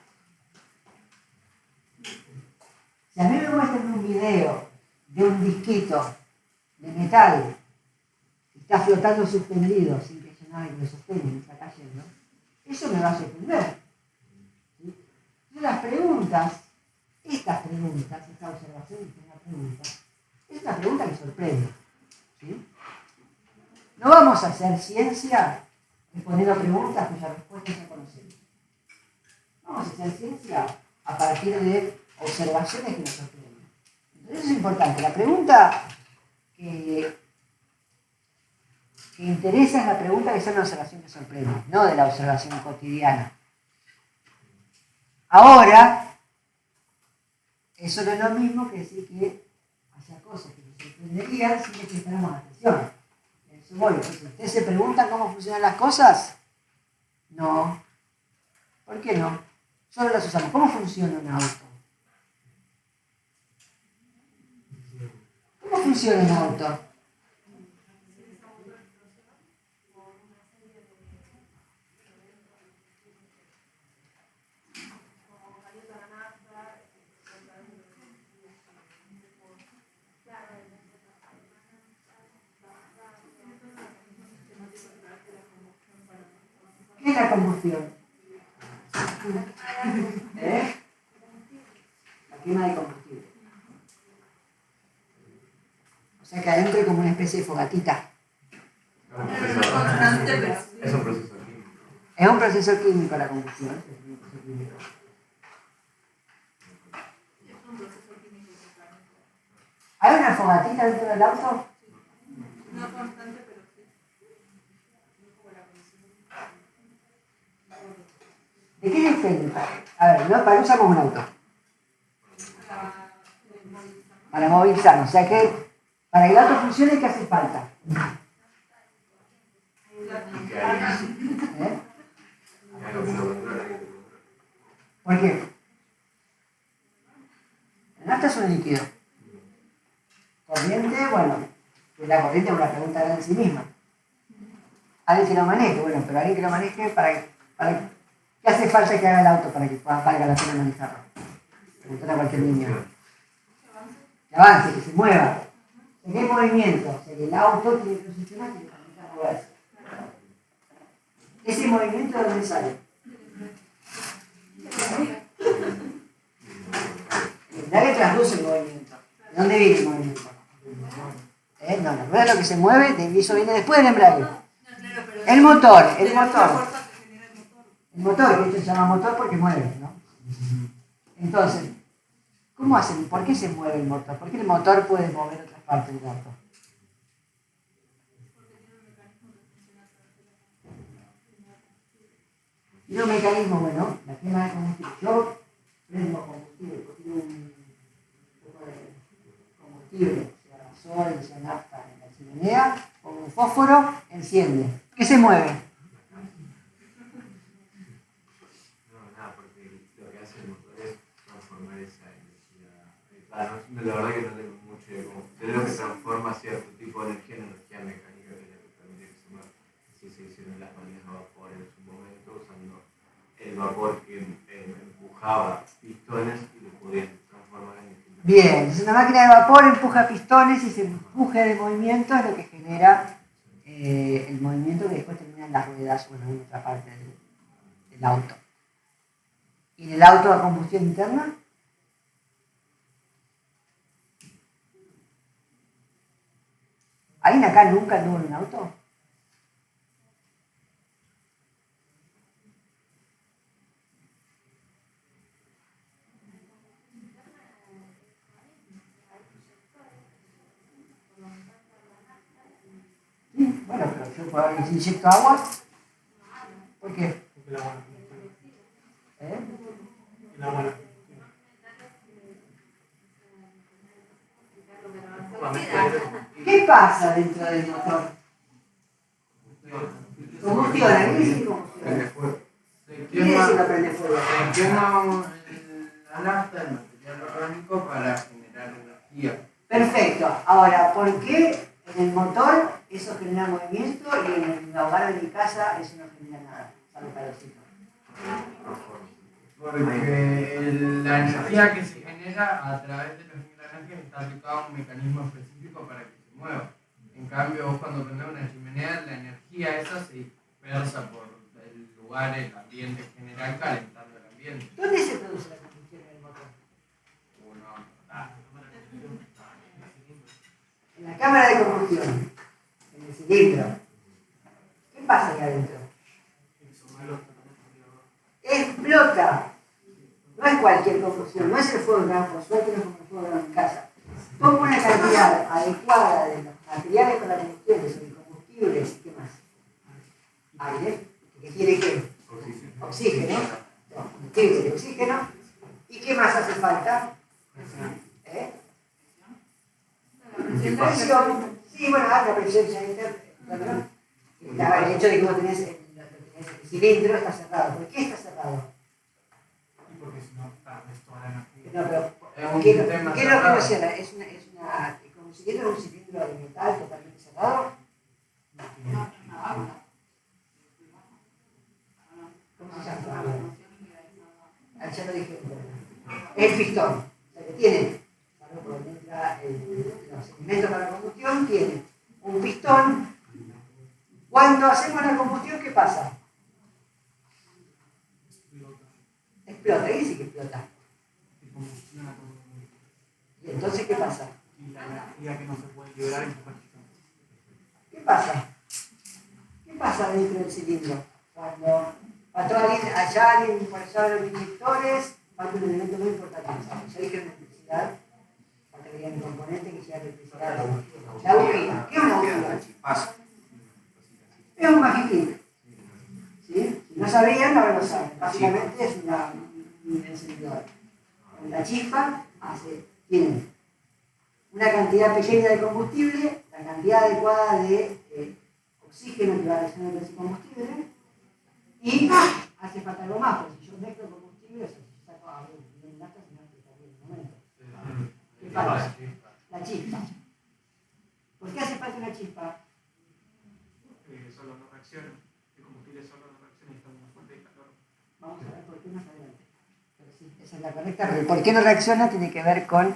Si a mí me muestran un video de un disquito de metal que está flotando suspendido sin que haya nada que lo sostenga y está cayendo, eso me va a sorprender. ¿Sí? Entonces las preguntas, esta observación de una pregunta, es una pregunta que sorprende. ¿Sí? No vamos a hacer ciencia respondiendo preguntas cuyas respuestas ya conocemos. Vamos a hacer ciencia a partir de observaciones que nos sorprenden. Entonces eso es importante. La pregunta que interesa es la pregunta que sea una observación que sorprende, no de la observación cotidiana. Ahora, eso no es lo mismo que decir que haya cosas que nos sorprenderían sin que prestáramos atención. Bueno, ¿ustedes se preguntan cómo funcionan las cosas? No. ¿Por qué no? Solo las usamos. ¿Cómo funciona un auto? ¿Cómo funciona un auto? ¿Qué es la combustión? La quema de combustible. O sea que adentro hay como una especie de fogatita. Es un proceso químico. Es un proceso químico la combustión. ¿Hay una fogatita dentro del auto? No constante, pero sí. ¿De qué depende? A ver, ¿no? ¿Para qué usamos un auto? Para movilizarnos. O sea que para que el auto funcione, ¿qué hace falta? ¿Eh? ¿Por qué? El nafta es un líquido. Corriente, bueno, la corriente es una pregunta grande en sí misma. Alguien que lo maneje, bueno, pero alguien que lo maneje ¿qué hace falta que haga el auto para que valga la pena manejarlo? Preguntar a cualquier niño. Que avance, que se mueva. Que hay movimiento. O sea, que el auto tiene que funcionar, tiene que permitir moverse. ¿Ese movimiento de dónde sale? Nadie transduce el movimiento. ¿De dónde viene el movimiento? No, la rueda es lo que se mueve, y eso viene después del embrague. El motor. El motor, que esto se llama motor porque mueve, ¿no? Entonces, ¿cómo hacen? ¿Por qué se mueve el motor? ¿Por qué el motor puede mover otras partes del auto? Tiene un mecanismo, bueno, la quema de combustible. Yo prendo combustible, tiene un poco de combustible, sea gasoil, sea nafta en la chimenea, con un fósforo, enciende. ¿Qué se mueve? La verdad que no tengo mucho idea. Sé lo que transforma cierto tipo de energía en energía mecánica, que es lo que permite que se mueva. Así se hicieron las máquinas a vapor en su momento, usando el vapor que empujaba pistones y lo podían transformar en distintas. Bien, es una máquina de vapor, empuja pistones y ese empuje de movimiento es lo que genera el movimiento que después termina en las ruedas o en otra parte del auto. ¿Y en el auto a combustión interna? ¿Alguien acá nunca anduvo en un auto? Sí, bueno, pero yo puedo ver si inyecto agua. ¿Por qué? Porque la buena. ¿Eh? La buena. ¿Qué pasa dentro del motor? Combustión, ¿qué dice combustión? Se ¿Qué quiere decir que prende fuego? quema la nafta, el material orgánico, para generar energía. Perfecto. Ahora, ¿por qué en el motor eso genera movimiento y en el hogar de mi casa eso no genera nada? Salvo calorcito. Porque la energía que se genera a través de los engranajes está aplicado a un mecanismo específico para que se mueva. En cambio, vos cuando prendés una chimenea, la energía esa se dispersa por el lugar, el ambiente en general, calentando el ambiente. ¿Dónde se produce la combustión en el motor? En la cámara de combustión, en el cilindro. ¿Qué pasa ahí adentro? Explota. No es cualquier combustión, no es el fuego grande, por suerte no es como el fuego grande en casa. Pongo una cantidad adecuada de los materiales para la combustión, que son el combustible, ¿qué más? Aire, que tiene que oxígeno, combustible, oxígeno, ¿y qué más hace falta? Presión. Sí, bueno, la presión interna. El hecho de que vos tenés el cilindro está cerrado. ¿Por qué está cerrado? Porque si no, es toda la energía. No, pero Es un ¿qué sistema es lo que cerrado. no cierra? Como un cilindro de metal totalmente cerrado. ¿Cómo se llama? Ya lo dije. El pistón. O sea que tiene, salvo por donde entra los sedimentos para la combustión, tiene un pistón. Cuando hacemos la combustión, ¿qué pasa? Explota. ¿Qué dice que explota? ¿Y entonces qué pasa? Y la energía que no se puede liberar en tu ¿Qué pasa? ¿Qué pasa dentro del cilindro? Cuando faltó alguien por allá de los inyectores, falta un elemento muy importante. Ya dije la electricidad, falta que haya un componente que sea sabían, ahora lo saben. Básicamente es un encendedor. La chispa tiene una cantidad pequeña de combustible, la cantidad adecuada de oxígeno que va a rellenar ese combustible, y hace falta algo más, porque si yo mezclo combustible, si saco agua, no nata, sino que está bien en el momento. ¿Qué falta? La chispa. ¿Por qué hace falta una chispa? Solo no reacciona. El combustible solo no reacciona y está muy fuerte de calor. Vamos a ver por qué más adelante. Pero sí, esa es la correcta, pero el por qué no reacciona tiene que ver con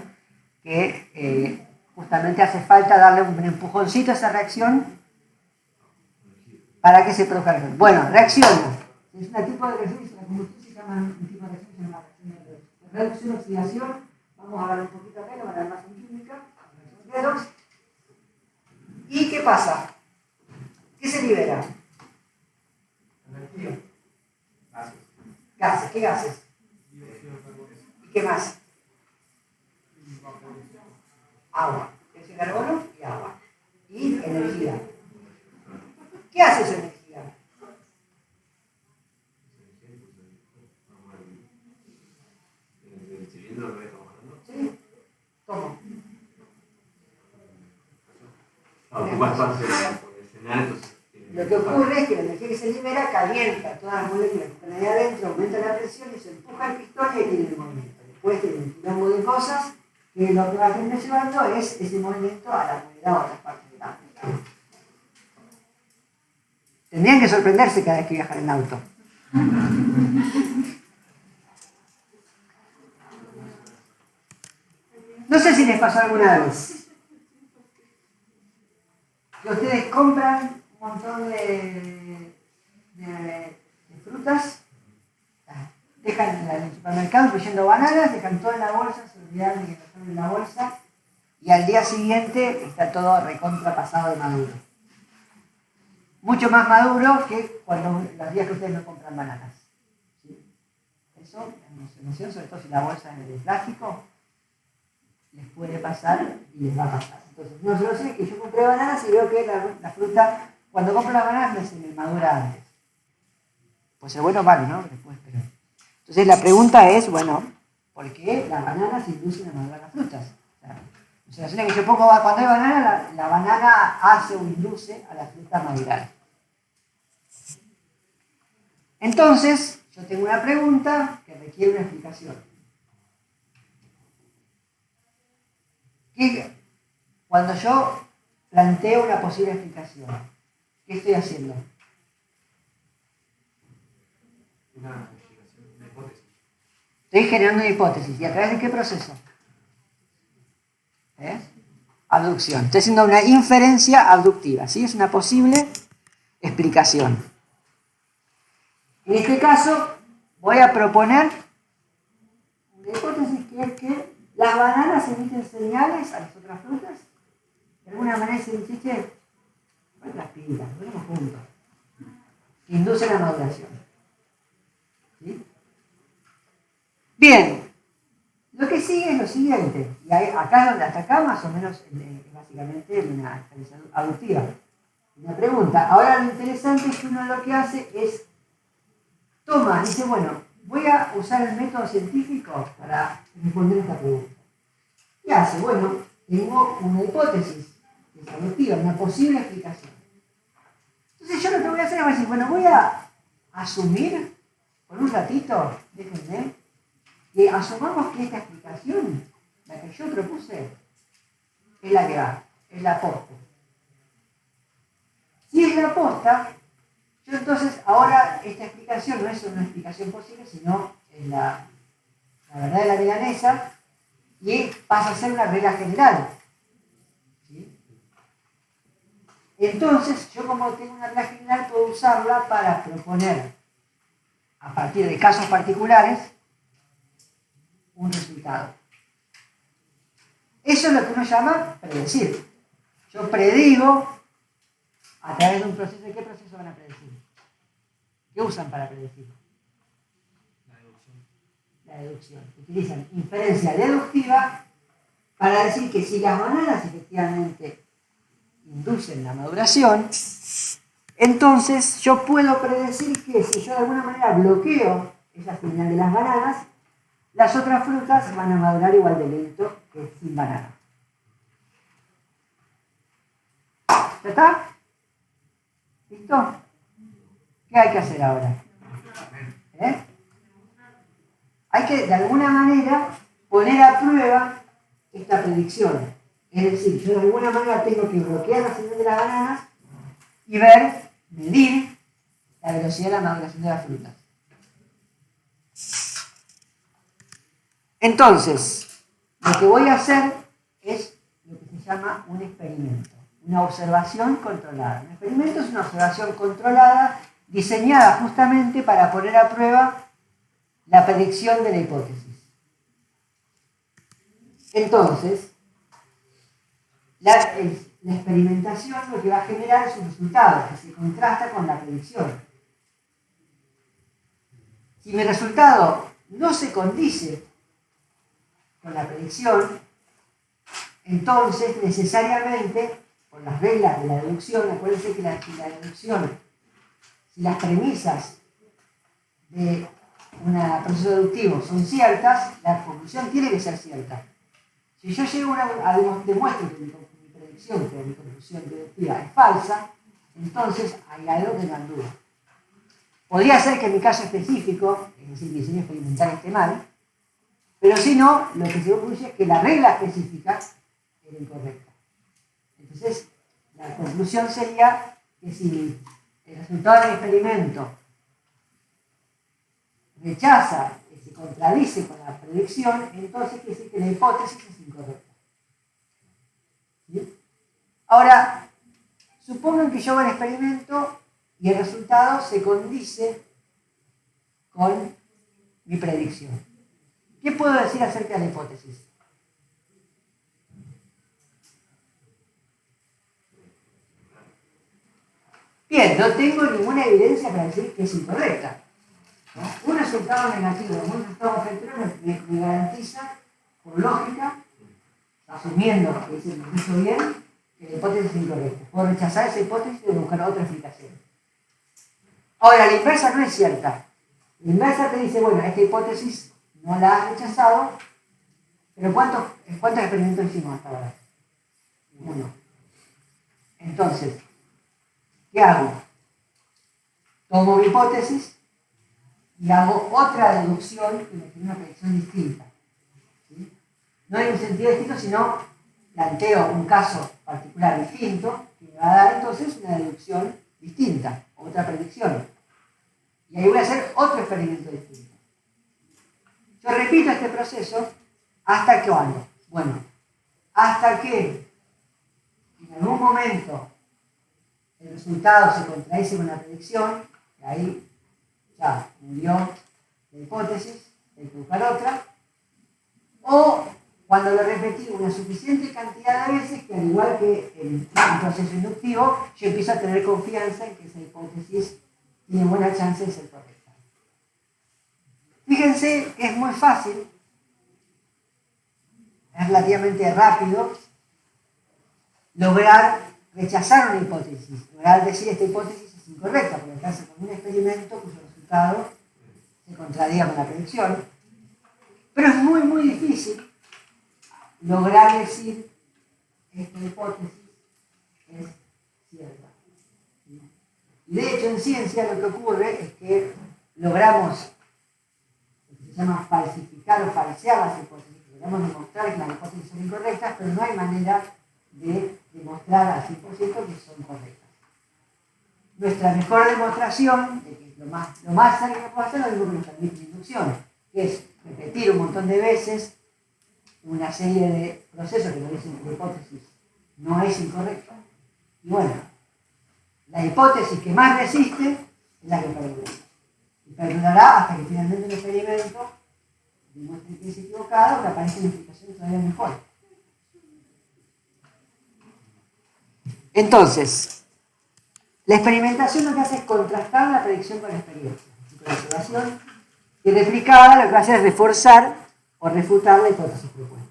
que justamente hace falta darle un empujoncito a esa reacción para que se produzca reacción. Bueno, reacciona. Es un tipo de reacción, la combustible se llama un tipo de reacción que se llama reacción oxidación. Vamos a hablar un poquito acá, lo van a ver más en química. Redox. ¿Y qué pasa? ¿Qué se libera? Energía. Gases. ¿Qué gases? ¿Y qué más? Agua. Es el carbono y agua. Y energía. ¿Qué hace esa energía? ¿El cilindro lo estamos hablando? ¿Sí? ¿Cómo? Ocupa espacio por el escenario, entonces... Lo que ocurre es que la energía que se libera calienta todas las moléculas que están ahí adentro, aumenta la presión y se empuja el pistón y ahí tiene el movimiento. Después tiene un quilombo de cosas que lo que va a terminar llevando es ese movimiento a la unidad o otras partes del auto. Tendrían que sorprenderse cada vez que viajan en auto. No sé si les pasó alguna vez que ustedes compran un montón de frutas, dejan en el supermercado incluyendo bananas, dejan todo en la bolsa, se olvidan de que lo ponen en la bolsa y al día siguiente está todo recontrapasado de maduro. Mucho más maduro que los días que ustedes no compran bananas. ¿Sí? Eso, en emoción, sobre todo si la bolsa es de plástico, les puede pasar y les va a pasar. Entonces, no solo sé que yo compré bananas y veo que la fruta, cuando compro las bananas, se me madura antes. Puede ser bueno o malo, ¿no? Después, pero... Entonces, la pregunta es, bueno, ¿por qué las bananas inducen a madurar las frutas? O sea, que yo pongo, cuando hay banana, la banana hace o induce a la fruta a madurar. Entonces, yo tengo una pregunta que requiere una explicación. Cuando yo planteo una posible explicación, ¿qué estoy haciendo? Una explicación, una hipótesis. Estoy generando una hipótesis. ¿Y a través de qué proceso? Abducción. Estoy haciendo una inferencia abductiva. ¿Sí? Es una posible explicación. En este caso, voy a proponer una hipótesis que es que las bananas emiten señales a las otras frutas. De alguna manera se dice, che, las pintas, lo vemos juntos. Que inducen la maduración. ¿Sí? Bien, lo que sigue es lo siguiente. Y acá, hasta acá más o menos es básicamente una experiencia adductiva. Una pregunta. Ahora lo interesante es que uno lo que hace es dice, bueno, voy a usar el método científico para responder esta pregunta. ¿Qué hace? Bueno, tengo una hipótesis que es adductiva, una posible explicación. Entonces yo lo que voy a hacer es decir, bueno, voy a asumir por un ratito, déjenme, que asumamos que esta explicación, la que yo propuse, es la que va, es la posta. Si es la posta, yo entonces ahora esta explicación no es una explicación posible, sino es la verdad de la milanesa y pasa a ser una regla general. ¿Sí? Entonces, yo como tengo una regla general puedo usarla para proponer, a partir de casos particulares, un resultado. Eso es lo que uno llama predecir. Yo predigo a través de un proceso. ¿De qué proceso van a predecir? ¿Qué usan para predecir? La deducción. La deducción. Utilizan inferencia deductiva para decir que si las bananas efectivamente inducen la maduración, Entonces yo puedo predecir que si yo de alguna manera bloqueo esa señal de las bananas, las otras frutas van a madurar igual de lento que sin banana. ¿Ya está? ¿Listo? ¿Qué hay que hacer ahora? Hay que de alguna manera poner a prueba esta predicción. Es decir, yo de alguna manera tengo que bloquear la señal de las bananas y medir la velocidad de la maduración de las frutas. Entonces, lo que voy a hacer es lo que se llama un experimento, una observación controlada. Un experimento es una observación controlada diseñada justamente para poner a prueba la predicción de la hipótesis. Entonces, la experimentación lo que va a generar es un resultado que se contrasta con la predicción. Si mi resultado no se condice con la predicción, entonces necesariamente, por las reglas de la deducción, acuérdense que la deducción, si las premisas de un proceso deductivo son ciertas, la conclusión tiene que ser cierta. Si yo llego a demuestro que mi predicción, que mi conclusión deductiva es falsa, entonces hay algo que no anduvo. Podría ser que en mi caso específico, es decir, mi diseño experimental esté mal, pero si no, lo que se concluye es que la regla específica era incorrecta. Entonces, la conclusión sería que si el resultado del experimento rechaza, que se contradice con la predicción, entonces quiere decir que la hipótesis es incorrecta. ¿Sí? Ahora, supongan que yo hago el experimento y el resultado se condice con mi predicción. ¿Qué puedo decir acerca de la hipótesis? Bien, no tengo ninguna evidencia para decir que es incorrecta. ¿No? Un resultado negativo, un resultado efectivo me garantiza, por lógica, asumiendo que hice el proceso bien, que la hipótesis es incorrecta. Puedo rechazar esa hipótesis y buscar otra explicación. Ahora, la inversa no es cierta. La inversa te dice, bueno, esta hipótesis no la has rechazado, pero ¿cuántos experimentos hicimos hasta ahora? Uno. Entonces, ¿qué hago? Tomo mi hipótesis y hago otra deducción que me tiene una predicción distinta. ¿Sí? No en un sentido distinto, sino planteo un caso particular distinto que me va a dar entonces una deducción distinta, otra predicción. Y ahí voy a hacer otro experimento distinto. Yo repito este proceso hasta que cuándo. Bueno, hasta que en algún momento el resultado se contradice con la predicción, y ahí ya murió la hipótesis, hay que buscar otra, o cuando lo repetí una suficiente cantidad de veces que al igual que en un proceso inductivo, yo empiezo a tener confianza en que esa hipótesis tiene buena chance de ser correcta. Fíjense que es muy fácil, es relativamente rápido, lograr rechazar una hipótesis, lograr decir esta hipótesis es incorrecta, porque alcanza con un experimento cuyo resultado se contradiga con la predicción. Pero es muy, muy difícil lograr decir esta hipótesis es cierta. Y de hecho en ciencia lo que ocurre es que logramos lo que se llama falsificar o falsear las hipótesis, logramos demostrar que las hipótesis son incorrectas, pero no hay manera de demostrar al 100% que son correctas. Nuestra mejor demostración de que lo más cerca que puedo hacer es lo que nos permite la inducción, que es repetir un montón de veces una serie de procesos que nos dicen que la hipótesis no es incorrecta. Y bueno, la hipótesis que más resiste es la que perdura. Y perdurará hasta que finalmente el experimento demuestre que es equivocado, que aparece una explicación todavía mejor. Entonces, la experimentación lo que hace es contrastar la predicción con la experiencia. Con la observación y replicada lo que hace es reforzar o refutar la hipótesis propuesta.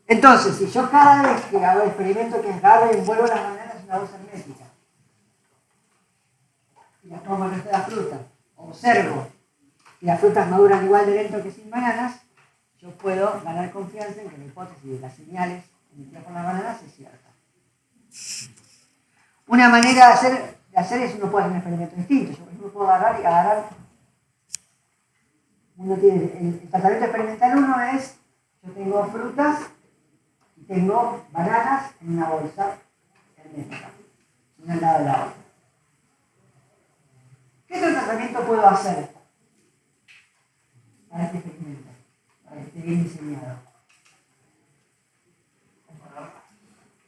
Entonces, si yo cada vez que hago el experimento que agarro y envuelvo las bananas en una bolsa hermética y las pongo en el resto de la fruta, observo que las frutas maduran igual de lento que sin bananas, yo puedo ganar confianza en que la hipótesis de las señales emitidas por las bananas es cierta. Una manera de hacer es uno puede hacer un experimento distinto. Yo, por ejemplo, puedo agarrar. Uno tiene, el tratamiento experimental uno es, yo tengo frutas y tengo bananas en una bolsa hermética, una al lado de la otra. ¿Qué otro tratamiento puedo hacer para este experimento? Para que esté bien diseñado.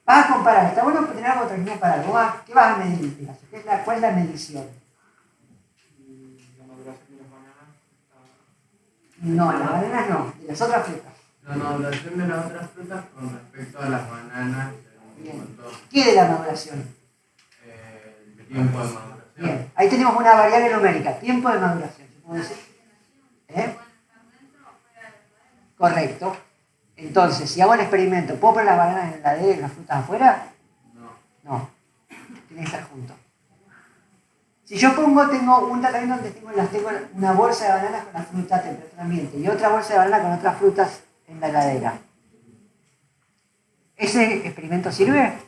Vas a comparar, está bueno tener algo determinado para algo. ¿Qué vas a medir? ¿Cuál es la medición? La maduración de las bananas. No, las bananas no, de las otras frutas. La maduración de las otras frutas con respecto a las bananas. Bien. ¿Qué de la maduración? El tiempo de maduración. Bien, ahí tenemos una variable numérica, tiempo de maduración. ¿Se puede decir? Correcto. Entonces, si hago el experimento, ¿puedo poner las bananas en la heladera y las frutas afuera? No. Tiene que estar junto. Si yo tengo un tratamiento donde tengo una bolsa de bananas con la fruta a temperatura ambiente y otra bolsa de bananas con otras frutas en la heladera, ¿ese experimento sirve?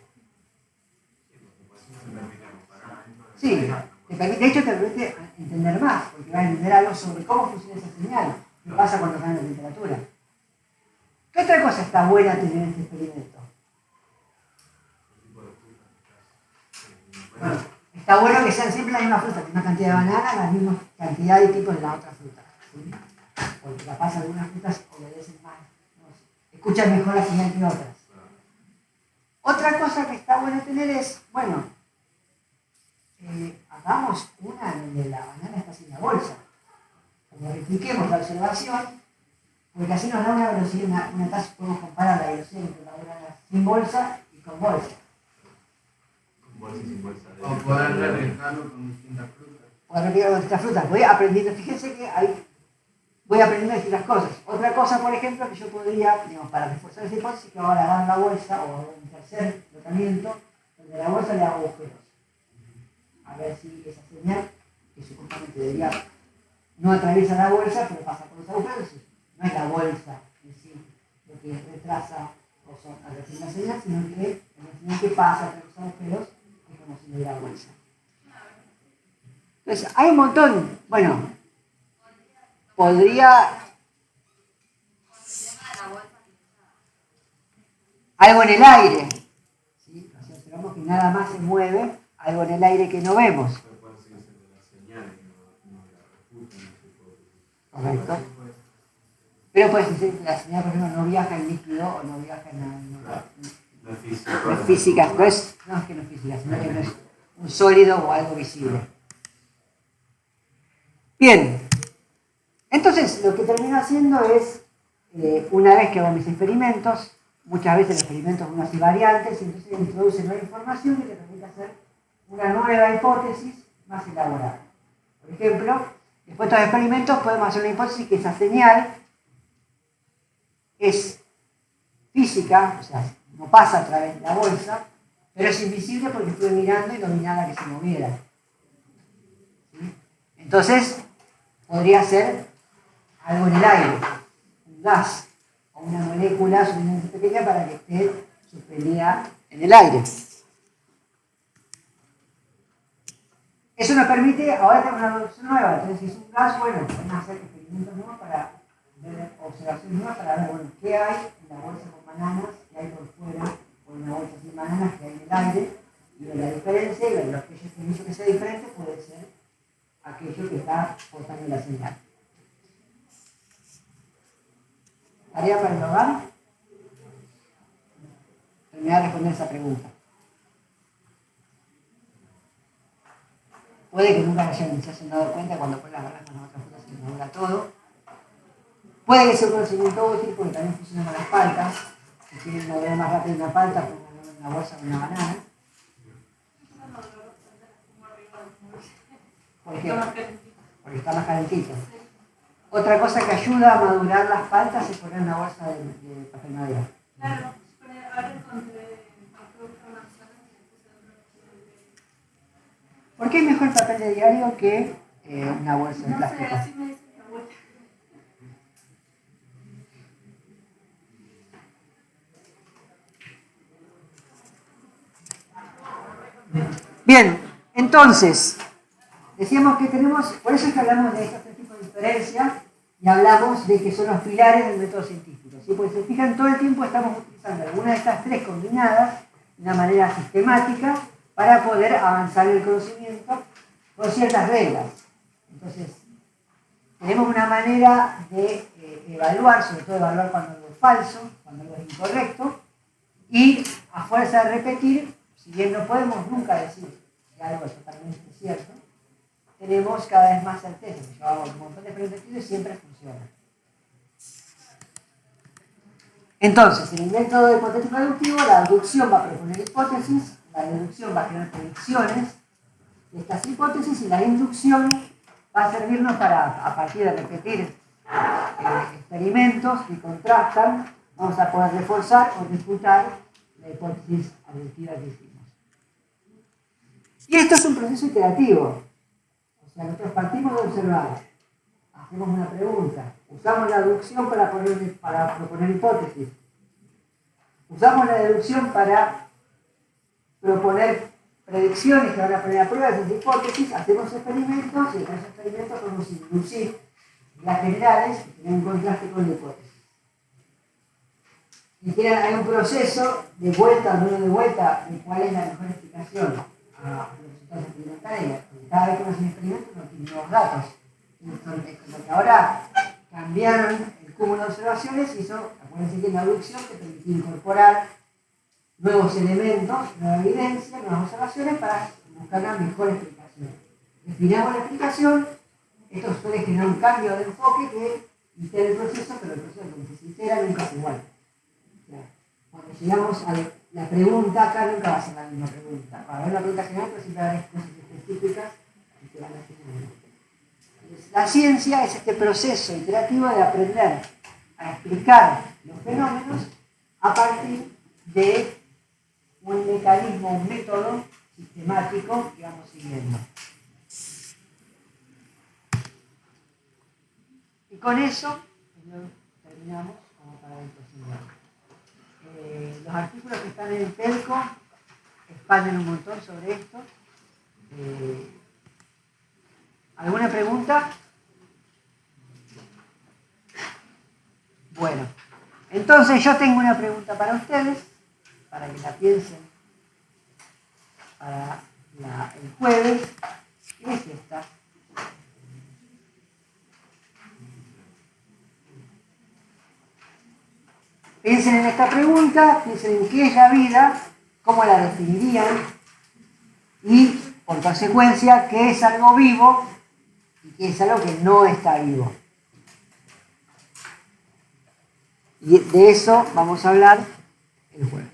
Sí. De hecho, te permite entender más, porque vas a entender algo sobre cómo funciona esa señal, qué pasa cuando cambia la temperatura. ¿Qué otra cosa está buena tener en este experimento? Bueno, está bueno que sean siempre la misma fruta, la misma cantidad de bananas, la misma cantidad de tipos de la otra fruta. ¿Sí? Porque capaz algunas frutas obedecen más, no sé, escuchan mejor la señal que otras. Otra cosa que está bueno tener es, bueno, hagamos una donde la banana está sin la bolsa. Cuando repliquemos la observación, porque así nos da una velocidad, una tasa, podemos comparar la velocidad entre la banana sin bolsa y con bolsa. Con bolsa y sin bolsa. O poder replicarlo con distintas frutas. Poder replicarlo con distintas frutas. Voy aprendiendo, fíjense que ahí voy aprendiendo distintas cosas. Otra cosa, por ejemplo, que yo podría, digamos, para reforzar esa hipótesis, que ahora agarro la bolsa o un tercer tratamiento, donde la bolsa le hago agujeros. A ver si esa señal, que supuestamente debería, no atraviesa la bolsa, pero pasa por los agujeros. No es la bolsa en sí lo que retrasa o son al recibir la señal, sino que es la señal que pasa por los agujeros, es como si no hubiera bolsa. Entonces, hay un montón. Bueno, podría. Algo en el aire. ¿Sí? O sea, observamos que nada más se mueve, algo en el aire que no vemos. Correcto. Pero puede ser que la señal, por ejemplo, no viaja en líquido o no viaja en... No es física. No es física, no es que no es física, sino que no es un sólido o algo visible. Bien. Entonces, lo que termino haciendo es, una vez que hago mis experimentos, muchas veces los experimentos uno hace variantes, y entonces introduce nueva información que te permite hacer una nueva hipótesis más elaborada. Por ejemplo, después de estos experimentos podemos hacer una hipótesis que esa señal es física, o sea, no pasa a través de la bolsa, pero es invisible porque estuve mirando y no vi nada que se moviera. ¿Sí? Entonces, podría ser algo en el aire, un gas o una molécula suficientemente pequeña para que esté suspendida en el aire. Eso nos permite, ahora tenemos una reducción nueva, entonces si es un gas, bueno, podemos hacer experimentos nuevos para ver observaciones nuevas para ver, bueno, qué hay en la bolsa con bananas, qué hay por fuera, o en la bolsa sin bananas, qué hay en el aire, y ver la diferencia, y ver aquello que sea diferente puede ser aquello que está portando la señal. ¿Tarea para el hogar? Terminar de responder esa pregunta. Puede que nunca se hayan dado cuenta cuando ponen las barras con las otras frutas se madura todo. Puede que sea un conocimiento útil porque también funciona con las paltas. Si quieren madurar más rápido una palta, pongan en una bolsa con una banana. ¿Por qué? Porque está más calentito. Otra cosa que ayuda a madurar las paltas es poner una bolsa de papel madera. Claro, pero ahora encontré una manzana que le puse otra opción. ¿Por qué es mejor el papel de diario que una bolsa de No sé, plástico? así me dice mi abuela. Bien, entonces, decíamos que tenemos, por eso es que hablamos de estos tres tipos de diferencias y hablamos de que son los pilares del método científico. ¿Sí? Porque se fijan, todo el tiempo estamos utilizando alguna de estas tres combinadas de una manera sistemática para poder avanzar en el conocimiento con ciertas reglas. Entonces, tenemos una manera de evaluar, sobre todo evaluar cuando algo es falso, cuando algo es incorrecto, y a fuerza de repetir, si bien no podemos nunca decir que algo es totalmente cierto, tenemos cada vez más certeza. Yo hago un montón de experimentos y siempre funciona. Entonces, en el método hipotético deductivo, la deducción va a proponer hipótesis, la deducción va a generar predicciones de estas hipótesis y la inducción va a servirnos para, a partir de repetir experimentos que contrastan, vamos a poder reforzar o refutar la hipótesis deductiva que hicimos. Y esto es un proceso iterativo. O sea, nosotros partimos de observar, hacemos una pregunta, usamos la deducción para proponer hipótesis, usamos la deducción para proponer predicciones que van a poner a prueba esas hipótesis, hacemos experimentos y en esos experimentos podemos inducir las generales que tienen un contraste con la hipótesis. Y hay un proceso de vuelta o no de vuelta de cuál es la mejor explicación a los resultados experimentales. Cada vez que uno hace un experimento no tiene nuevos datos. Como que ahora cambiaron el cúmulo de observaciones y eso, acuérdense que es la deducción que permite incorporar nuevos elementos, nueva evidencia, nuevas observaciones para buscar una mejor explicación. Definamos la explicación, esto suele generar un cambio de enfoque que itera el proceso, pero el proceso cuando se itera nunca es igual. O sea, cuando llegamos a la pregunta, acá nunca va a ser la misma pregunta. Para ver la pregunta general, pero siempre va a haber cosas específicas que van a generar. La ciencia es este proceso iterativo de aprender a explicar los fenómenos a partir de un mecanismo, un método sistemático que vamos siguiendo. Y con eso terminamos como para el próximo año. Los artículos que están en el Telco expanden un montón sobre esto. ¿Alguna pregunta? Bueno, entonces yo tengo una pregunta para ustedes, para que la piensen para el jueves, y es esta. Piensen en esta pregunta, piensen en qué es la vida, cómo la definirían y, por consecuencia, qué es algo vivo y qué es algo que no está vivo. Y de eso vamos a hablar el jueves.